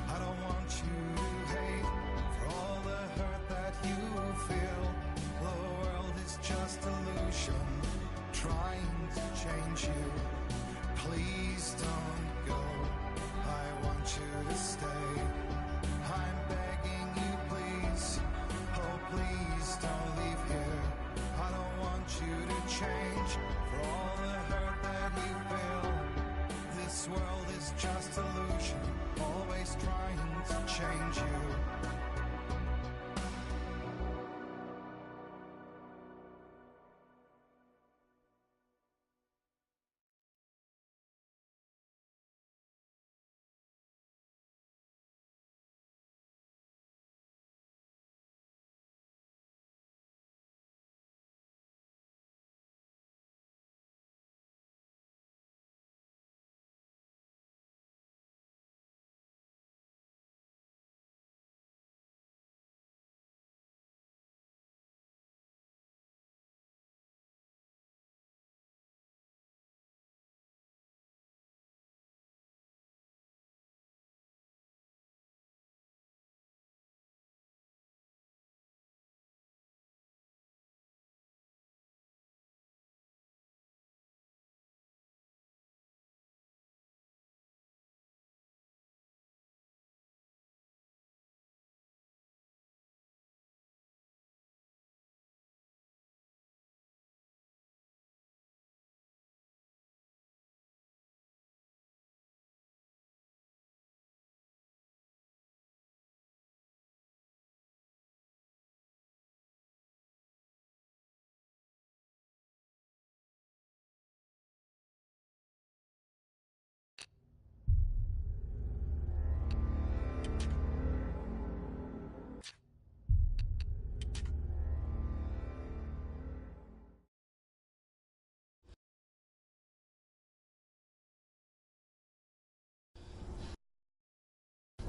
I don't want you to hate for all the hurt that you feel. The world is just illusion, trying to change you. Please don't go, I want you to stay. I'm begging you, please. Oh, please don't leave here. I don't want you to change for all the hurt that you feel. This world is just illusion, always trying to change you.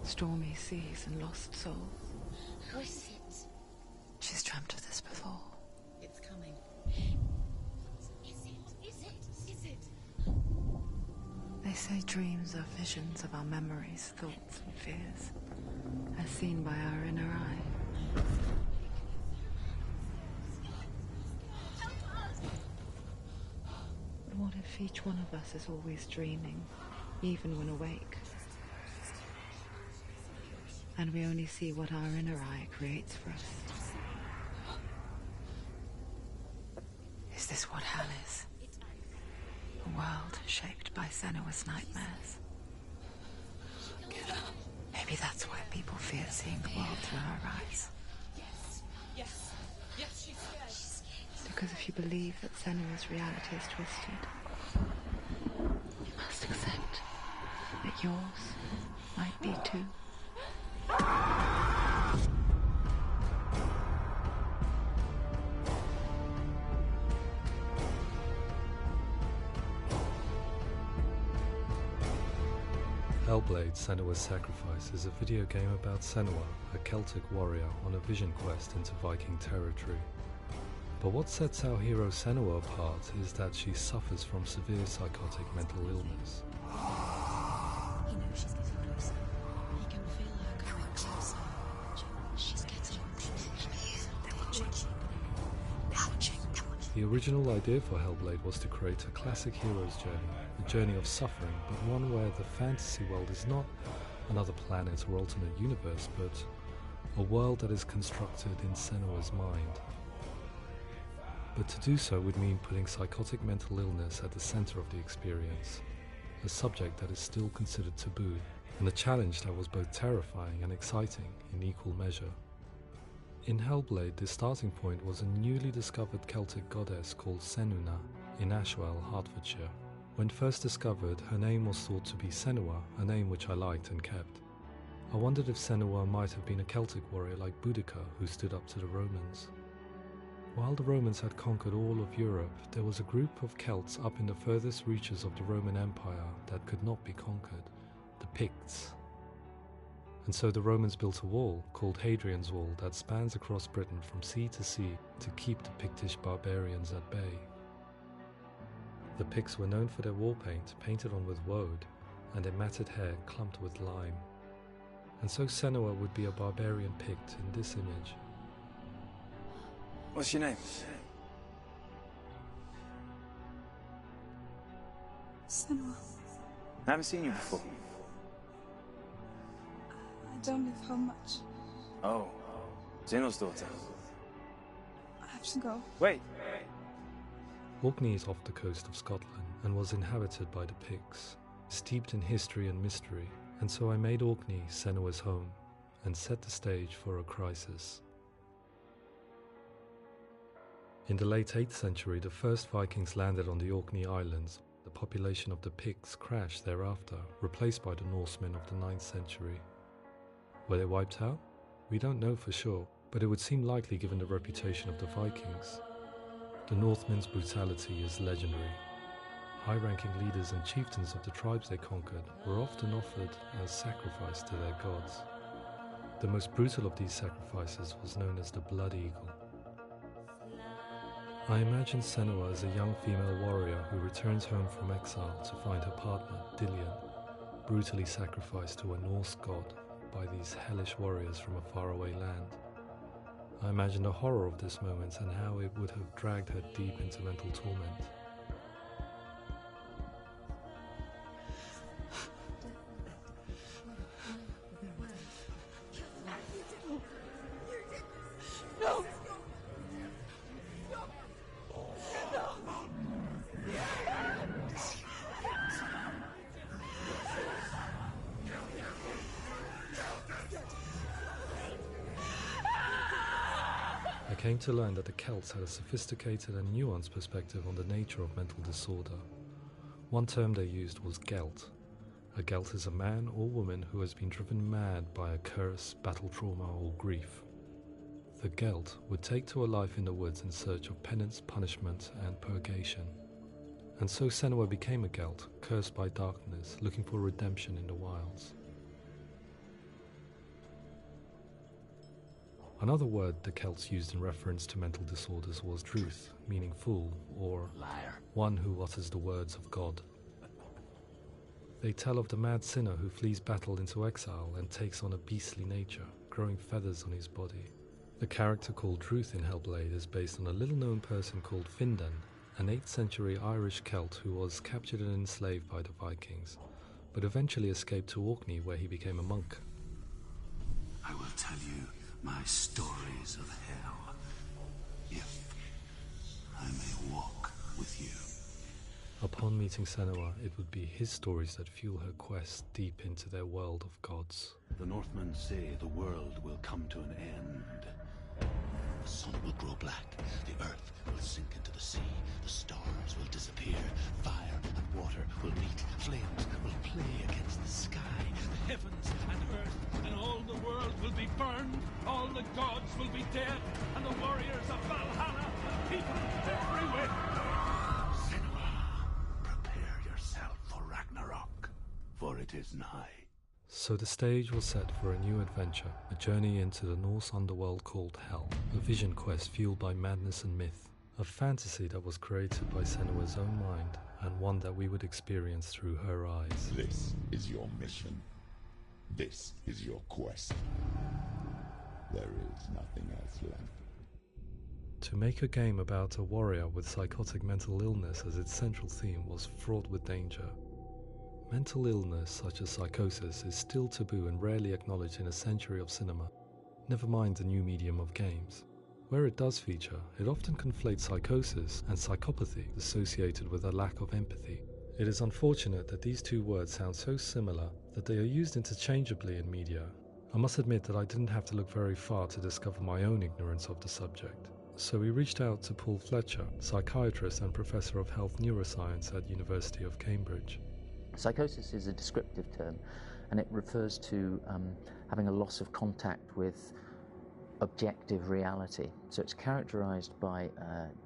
Stormy seas and lost souls. Who is it? She's dreamt of this before. It's coming. Is it? They say dreams are visions of our memories, thoughts and fears, as seen by our inner eye. But what if each one of us is always dreaming, even when awake? And we only see what our inner eye creates for us. Is this what hell is? A world shaped by Senua's nightmares. Maybe that's why people fear seeing the world through our eyes. Yes, she's scared. Because if you believe that Senua's reality is twisted, you must accept that yours might be too. Hellblade: Senua's Sacrifice is a video game about Senua, a Celtic warrior on a vision quest into Viking territory. But what sets our hero Senua apart is that she suffers from severe psychotic mental illness. He knows she's getting closer. He can feel her coming closer. She's getting closer. They're watching. The original idea for Hellblade was to create a classic hero's journey, a journey of suffering, but one where the fantasy world is not another planet or alternate universe, but a world that is constructed in Senua's mind. But to do so would mean putting psychotic mental illness at the center of the experience, a subject that is still considered taboo, and a challenge that was both terrifying and exciting in equal measure. In Hellblade, the starting point was a newly discovered Celtic goddess called Senuna in Ashwell, Hertfordshire. When first discovered, her name was thought to be Senua, a name which I liked and kept. I wondered if Senua might have been a Celtic warrior like Boudica who stood up to the Romans. While the Romans had conquered all of Europe, there was a group of Celts up in the furthest reaches of the Roman Empire that could not be conquered, the Picts. And so the Romans built a wall, called Hadrian's Wall, that spans across Britain from sea to sea to keep the Pictish barbarians at bay. The Picts were known for their war paint, painted on with woad, and their matted hair clumped with lime. And so Senua would be a barbarian Pict in this image. What's your name? Senua. I haven't seen you before. I don't live home much. Oh, Zeno's daughter. I have to go. Wait. Orkney is off the coast of Scotland and was inhabited by the Picts, steeped in history and mystery, and so I made Orkney Senua's home and set the stage for a crisis. In the late 8th century, the first Vikings landed on the Orkney Islands. The population of the Picts crashed thereafter, replaced by the Norsemen of the 9th century. Were they wiped out? We don't know for sure, but it would seem likely given the reputation of the Vikings. The Northmen's brutality is legendary. High-ranking leaders and chieftains of the tribes they conquered were often offered as sacrifice to their gods. The most brutal of these sacrifices was known as the Blood Eagle. I imagine Senua as a young female warrior who returns home from exile to find her partner, Dillion, brutally sacrificed to a Norse god by these hellish warriors from a faraway land. I imagine the horror of this moment and how it would have dragged her deep into mental torment. No! I came to learn that the Celts had a sophisticated and nuanced perspective on the nature of mental disorder. One term they used was Gelt. A Gelt is a man or woman who has been driven mad by a curse, battle trauma, or grief. The Gelt would take to a life in the woods in search of penance, punishment, and purgation. And so Senua became a Gelt, cursed by darkness, looking for redemption in the wilds. Another word the Celts used in reference to mental disorders was druth, meaning fool, or Liar. one who utters the words of God. They tell of the mad sinner who flees battle into exile and takes on a beastly nature, growing feathers on his body. The character called Druth in Hellblade is based on a little-known person called Findan, an 8th century Irish Celt who was captured and enslaved by the Vikings, but eventually escaped to Orkney where he became a monk. I will tell you my stories of hell, if I may walk with you. Upon meeting Senua, it would be his stories that fuel her quest deep into their world of gods. The Northmen say the world will come to an end. The sun will grow black, the earth will sink into the sea, the stars will disappear, fire and water will meet, flames will play against the sky. The heavens and earth and all the world will be burned, all the gods will be dead, and the warriors of Valhalla and people everywhere. Senua, prepare yourself for Ragnarok, for it is nigh. So the stage was set for a new adventure, a journey into the Norse underworld called Hell, a vision quest fueled by madness and myth, a fantasy that was created by Senua's own mind, and one that we would experience through her eyes. This is your mission. This is your quest. There is nothing else left. To make a game about a warrior with psychotic mental illness as its central theme was fraught with danger. Mental illness, such as psychosis, is still taboo and rarely acknowledged in a century of cinema, never mind the new medium of games. Where it does feature, it often conflates psychosis and psychopathy associated with a lack of empathy. It is unfortunate that these two words sound so similar that they are used interchangeably in media. I must admit that I didn't have to look very far to discover my own ignorance of the subject. So we reached out to Paul Fletcher, psychiatrist and professor of health neuroscience at University of Cambridge. Psychosis is a descriptive term, and it refers to having a loss of contact with objective reality. So it's characterized by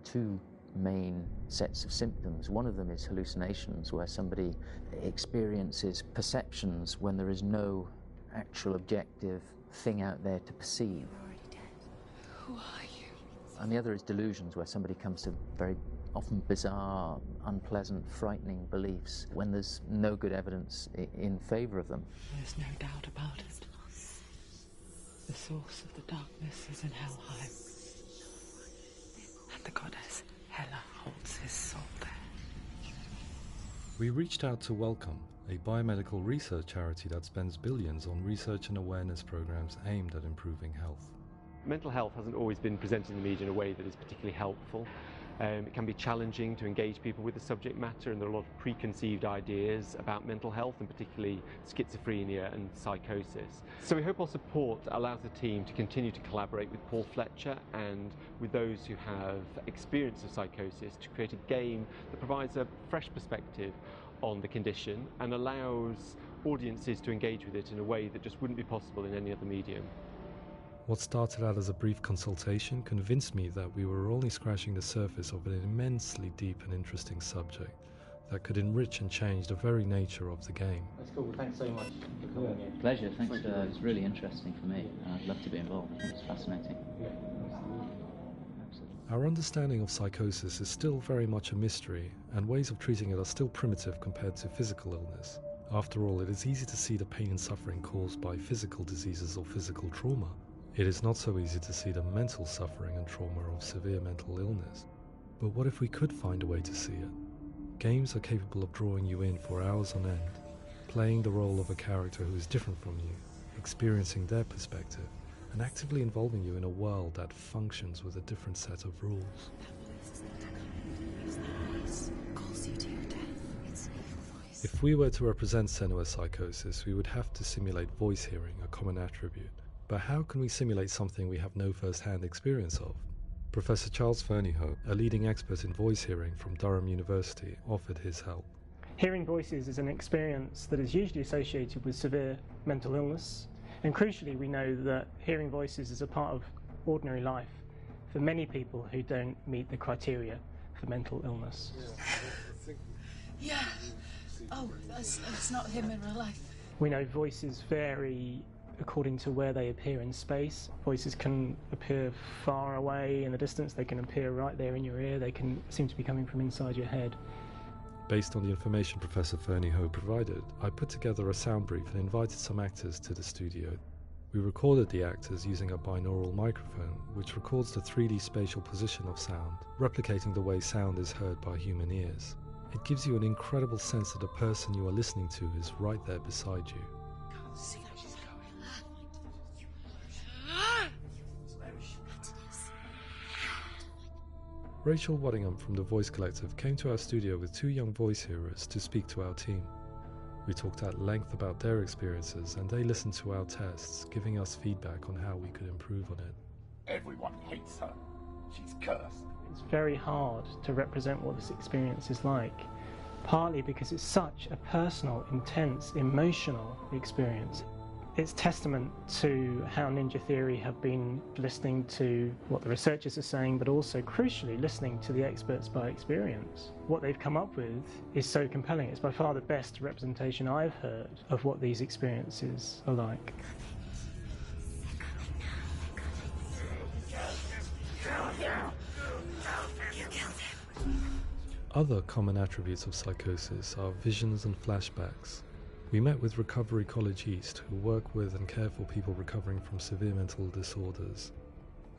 two main sets of symptoms. One of them is hallucinations, where somebody experiences perceptions when there is no actual objective thing out there to perceive. Who are you? And the other is delusions, where somebody comes to very often bizarre, unpleasant, frightening beliefs when there's no good evidence in favour of them. There's no doubt about it. The source of the darkness is in Helheim. And the goddess Hela holds his soul there. We reached out to Welcome, a biomedical research charity that spends billions on research and awareness programs aimed at improving health. Mental health hasn't always been presented in the media in a way that is particularly helpful. It can be challenging to engage people with the subject matter, and there are a lot of preconceived ideas about mental health, and particularly schizophrenia and psychosis. So we hope our support allows the team to continue to collaborate with Paul Fletcher and with those who have experience of psychosis to create a game that provides a fresh perspective on the condition and allows audiences to engage with it in a way that just wouldn't be possible in any other medium. What started out as a brief consultation convinced me that we were only scratching the surface of an immensely deep and interesting subject that could enrich and change the very nature of the game. That's cool. Thanks so much for coming in. Pleasure. Thanks. It's really interesting for me. I'd love to be involved. I think it's fascinating. Our understanding of psychosis is still very much a mystery, and ways of treating it are still primitive compared to physical illness. After all, it is easy to see the pain and suffering caused by physical diseases or physical trauma. It is not so easy to see the mental suffering and trauma of severe mental illness. But what if we could find a way to see it? Games are capable of drawing you in for hours on end, playing the role of a character who is different from you, experiencing their perspective, and actively involving you in a world that functions with a different set of rules. If we were to represent Senua's psychosis, we would have to simulate voice hearing, a common attribute. But how can we simulate something we have no first-hand experience of? Professor Charles Fernyhough, a leading expert in voice hearing from Durham University, offered his help. Hearing voices is an experience that is usually associated with severe mental illness, and crucially we know that hearing voices is a part of ordinary life for many people who don't meet the criteria for mental illness. Yeah. Oh, that's not him in real life. We know voices vary according to where they appear in space. Voices can appear far away in the distance, they can appear right there in your ear, they can seem to be coming from inside your head. Based on the information Professor Fernyhough provided, I put together a sound brief and invited some actors to the studio. We recorded the actors using a binaural microphone, which records the 3D spatial position of sound, replicating the way sound is heard by human ears. It gives you an incredible sense that the person you are listening to is right there beside you. Rachel Waddingham from the Voice Collective came to our studio with 2 young voice hearers to speak to our team. We talked at length about their experiences, and they listened to our tests, giving us feedback on how we could improve on it. Everyone hates her. She's cursed. It's very hard to represent what this experience is like, partly because it's such a personal, intense, emotional experience. It's testament to how Ninja Theory have been listening to what the researchers are saying, but also, crucially, listening to the experts by experience. What they've come up with is so compelling. It's by far the best representation I've heard of what these experiences are like. Other common attributes of psychosis are visions and flashbacks. We met with Recovery College East, who work with and care for people recovering from severe mental disorders.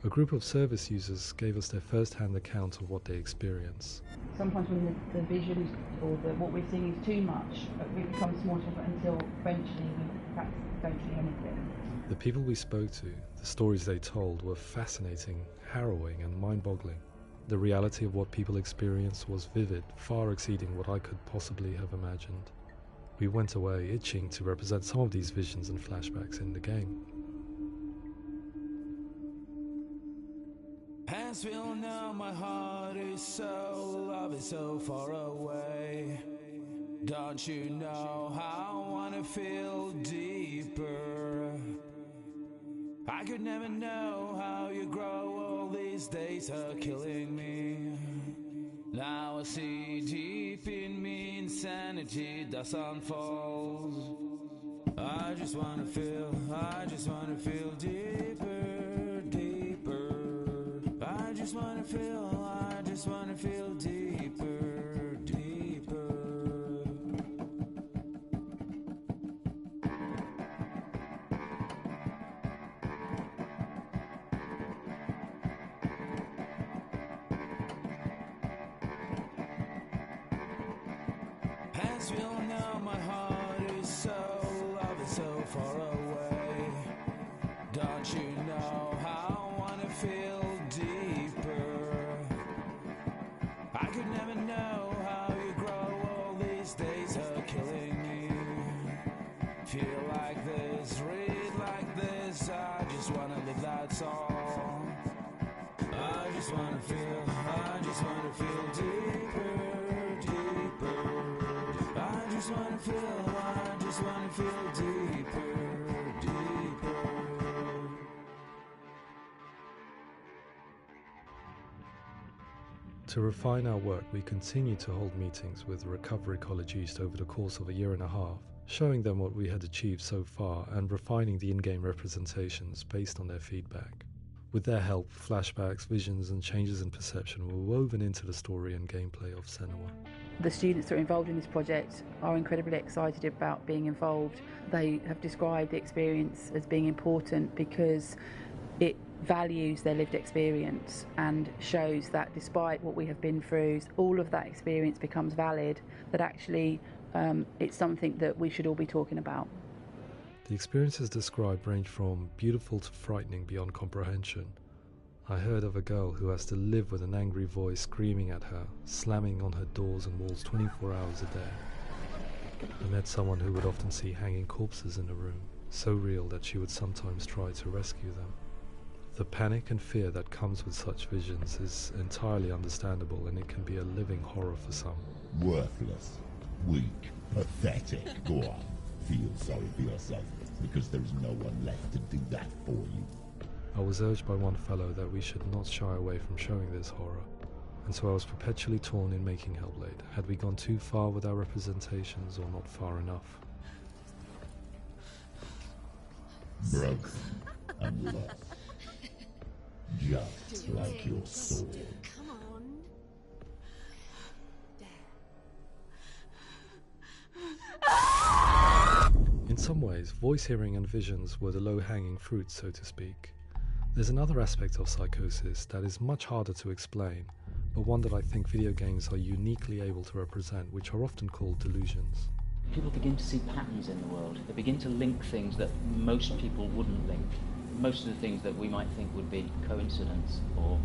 A group of service users gave us their first-hand account of what they experience. Sometimes when the visions or what we're seeing is too much, we become small until eventually we perhaps don't see anything. The people we spoke to, the stories they told, were fascinating, harrowing and mind-boggling. The reality of what people experienced was vivid, far exceeding what I could possibly have imagined. We went away itching to represent some of these visions and flashbacks in the game. Hands will know my heart is so, love is so far away. Don't you know how I wanna feel deeper? I could never know how you grow, all these days are killing me. Now I see deep in me insanity does unfold. I just wanna feel deeper, deeper. I just wanna feel deeper, deeper. As you all know, my heart is so far away. Don't you know how I wanna feel deeper? I could never know how you grow. All these days are killing me. Feel like this, read like this. I just wanna live, that's all. I just wanna feel deeper, deeper. I just wanna feel deeper, deeper. To refine our work, we continue to hold meetings with Recovery College East over the course of a year and a half, showing them what we had achieved so far and refining the in-game representations based on their feedback. With their help, flashbacks, visions and changes in perception were woven into the story and gameplay of Senua. The students that are involved in this project are incredibly excited about being involved. They have described the experience as being important because it values their lived experience and shows that despite what we have been through, all of that experience becomes valid, that actually it's something that we should all be talking about. The experiences described range from beautiful to frightening beyond comprehension. I heard of a girl who has to live with an angry voice screaming at her, slamming on her doors and walls 24 hours a day. I met someone who would often see hanging corpses in a room, so real that she would sometimes try to rescue them. The panic and fear that comes with such visions is entirely understandable, and it can be a living horror for some. Worthless, weak, pathetic. Go on, feel sorry for yourself, because there is no one left to do that for you. I was urged by one fellow that we should not shy away from showing this horror, and so I was perpetually torn in making Hellblade. Had we gone too far with our representations or not far enough? Broken and lost. Just like your sword. Come on. In some ways, voice hearing and visions were the low-hanging fruit, so to speak. There's another aspect of psychosis that is much harder to explain, but one that I think video games are uniquely able to represent, which are often called delusions. People begin to see patterns in the world. They begin to link things that most people wouldn't link. Most of the things that we might think would be coincidence or,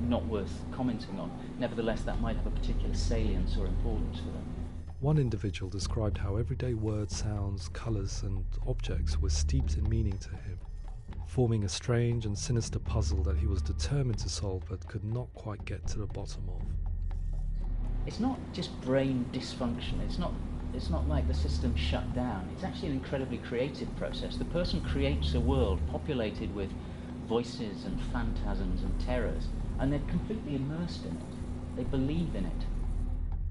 not worth commenting on. Nevertheless, that might have a particular salience or importance for them. One individual described how everyday words, sounds, colours and objects were steeped in meaning to him, forming a strange and sinister puzzle that he was determined to solve but could not quite get to the bottom of. It's not just brain dysfunction. It's not like the system shut down. It's actually an incredibly creative process. The person creates a world populated with voices and phantasms and terrors, and they're completely immersed in it. They believe in it.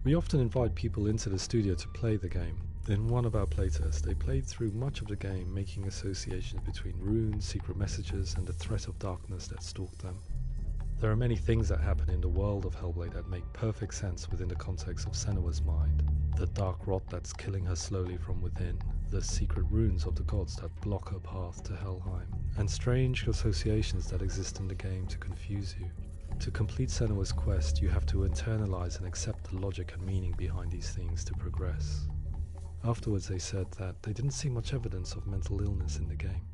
We often invite people into the studio to play the game. In one of our playtests, they played through much of the game, making associations between runes, secret messages, and the threat of darkness that stalked them. There are many things that happen in the world of Hellblade that make perfect sense within the context of Senua's mind. The dark rot that's killing her slowly from within, the secret runes of the gods that block her path to Helheim, and strange associations that exist in the game to confuse you. To complete Senua's quest, you have to internalize and accept the logic and meaning behind these things to progress. Afterwards they said that they didn't see much evidence of mental illness in the game.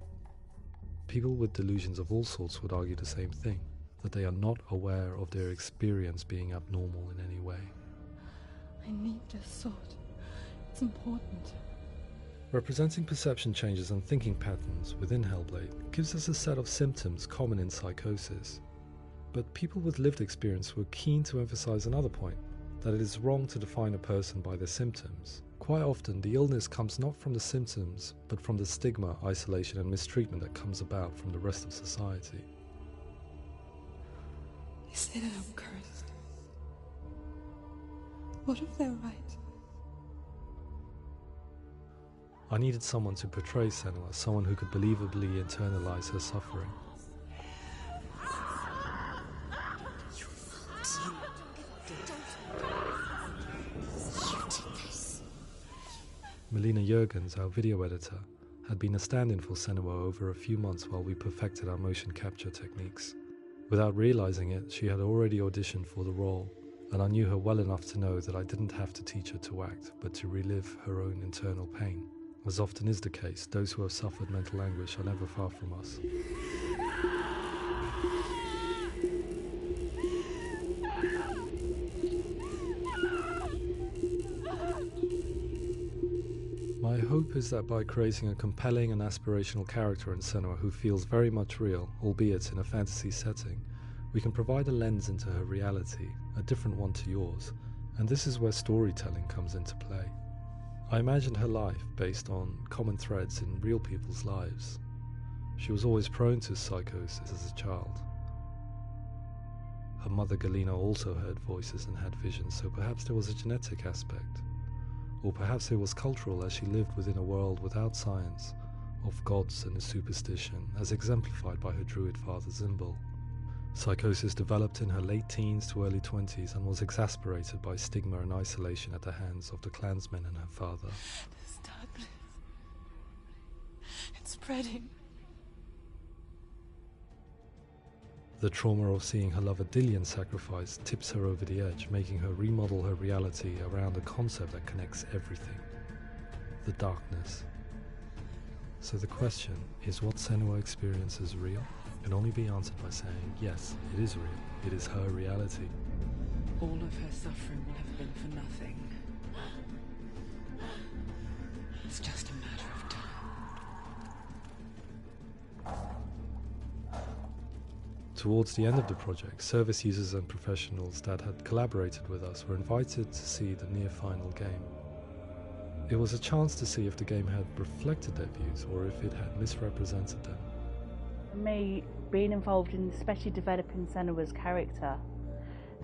People with delusions of all sorts would argue the same thing, that they are not aware of their experience being abnormal in any way. I need this sword. It's important. Representing perception changes and thinking patterns within Hellblade gives us a set of symptoms common in psychosis. But people with lived experience were keen to emphasize another point, that it is wrong to define a person by their symptoms. Quite often, the illness comes not from the symptoms, but from the stigma, isolation and mistreatment that comes about from the rest of society. They say that I'm cursed. What if they're right? I needed someone to portray Senua, someone who could believably internalize her suffering. Melina Jurgens, our video editor, had been a stand-in for Senua over a few months while we perfected our motion capture techniques. Without realizing it, she had already auditioned for the role, and I knew her well enough to know that I didn't have to teach her to act, but to relive her own internal pain. As often is the case, those who have suffered mental anguish are never far from us. My hope is that by creating a compelling and aspirational character in Senua who feels very much real, albeit in a fantasy setting, we can provide a lens into her reality, a different one to yours, and this is where storytelling comes into play. I imagined her life based on common threads in real people's lives. She was always prone to psychosis as a child. Her mother Galina also heard voices and had visions, so perhaps there was a genetic aspect. Or perhaps it was cultural, as she lived within a world without science, of gods and a superstition, as exemplified by her druid father Zimbal. Psychosis developed in her late teens to early 20s and was exacerbated by stigma and isolation at the hands of the clansmen and her father. There's darkness. It's spreading. The trauma of seeing her lover Dillian sacrificed tips her over the edge, making her remodel her reality around a concept that connects everything: the darkness. So the question is, what Senua experiences real? Can only be answered by saying, yes, it is real. It is her reality. All of her suffering will have been for nothing. It's just a matter of time. Towards the end of the project, service users and professionals that had collaborated with us were invited to see the near-final game. It was a chance to see if the game had reflected their views or if it had misrepresented them. For me, being involved in especially developing Senua's character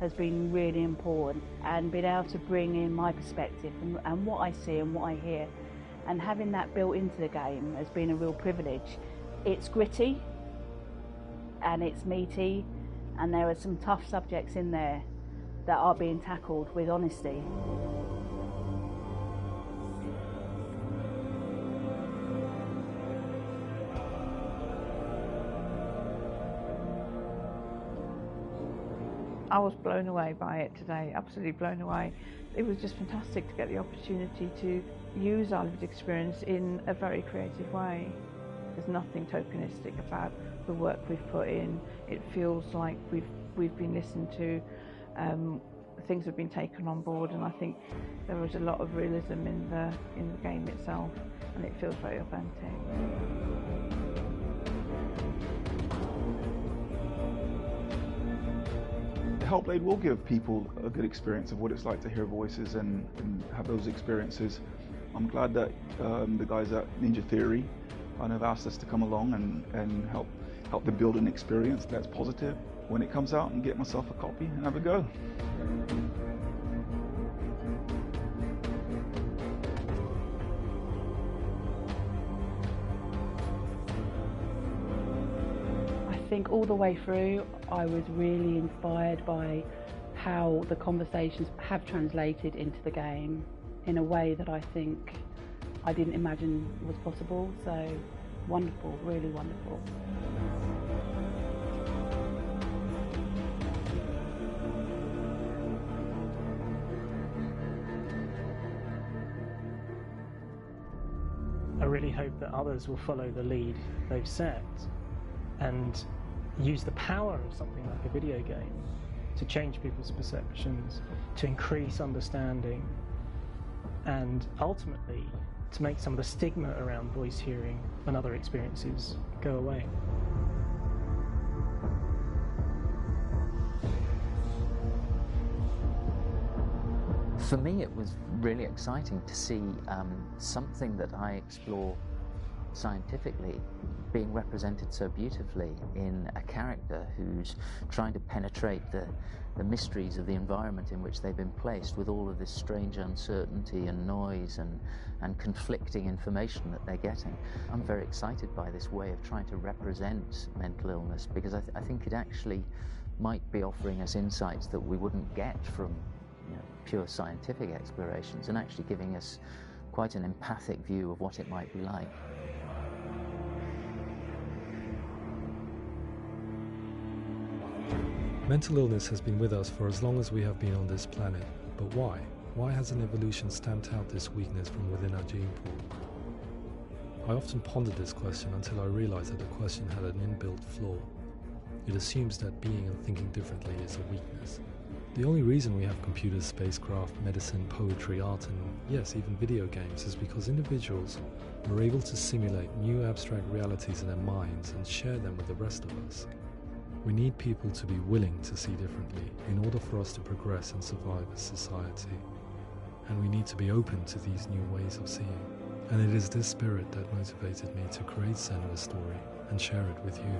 has been really important, and being able to bring in my perspective and what I see and what I hear, and having that built into the game has been a real privilege. It's gritty and it's meaty, and there are some tough subjects in there that are being tackled with honesty. I was blown away by it today, absolutely blown away. It was just fantastic to get the opportunity to use our lived experience in a very creative way. There's nothing tokenistic about the work we've put in. It feels like we've been listened to, things have been taken on board, and I think there was a lot of realism in the game itself, and it feels very authentic. Hellblade will give people a good experience of what it's like to hear voices and have those experiences. I'm glad that the guys at Ninja Theory kind of asked us to come along and help them build an experience that's positive when it comes out, and get myself a copy and have a go. I think all the way through I was really inspired by how the conversations have translated into the game in a way that I think I didn't imagine was possible. So wonderful, really wonderful. I really hope that others will follow the lead they've set and use the power of something like a video game to change people's perceptions, to increase understanding, and ultimately to make some of the stigma around voice hearing and other experiences go away. For me, it was really exciting to see something that I explore scientifically being represented so beautifully in a character who's trying to penetrate the mysteries of the environment in which they've been placed, with all of this strange uncertainty and noise and conflicting information that they're getting. I'm very excited by this way of trying to represent mental illness, because I think it actually might be offering us insights that we wouldn't get from pure scientific explorations, and actually giving us quite an empathic view of what it might be like. Mental illness has been with us for as long as we have been on this planet, but why? Why hasn't evolution stamped out this weakness from within our gene pool? I often pondered this question until I realized that the question had an inbuilt flaw. It assumes that being and thinking differently is a weakness. The only reason we have computers, spacecraft, medicine, poetry, art, and yes, even video games is because individuals are able to simulate new abstract realities in their minds and share them with the rest of us. We need people to be willing to see differently in order for us to progress and survive as society. And we need to be open to these new ways of seeing. And it is this spirit that motivated me to create Senua's story and share it with you.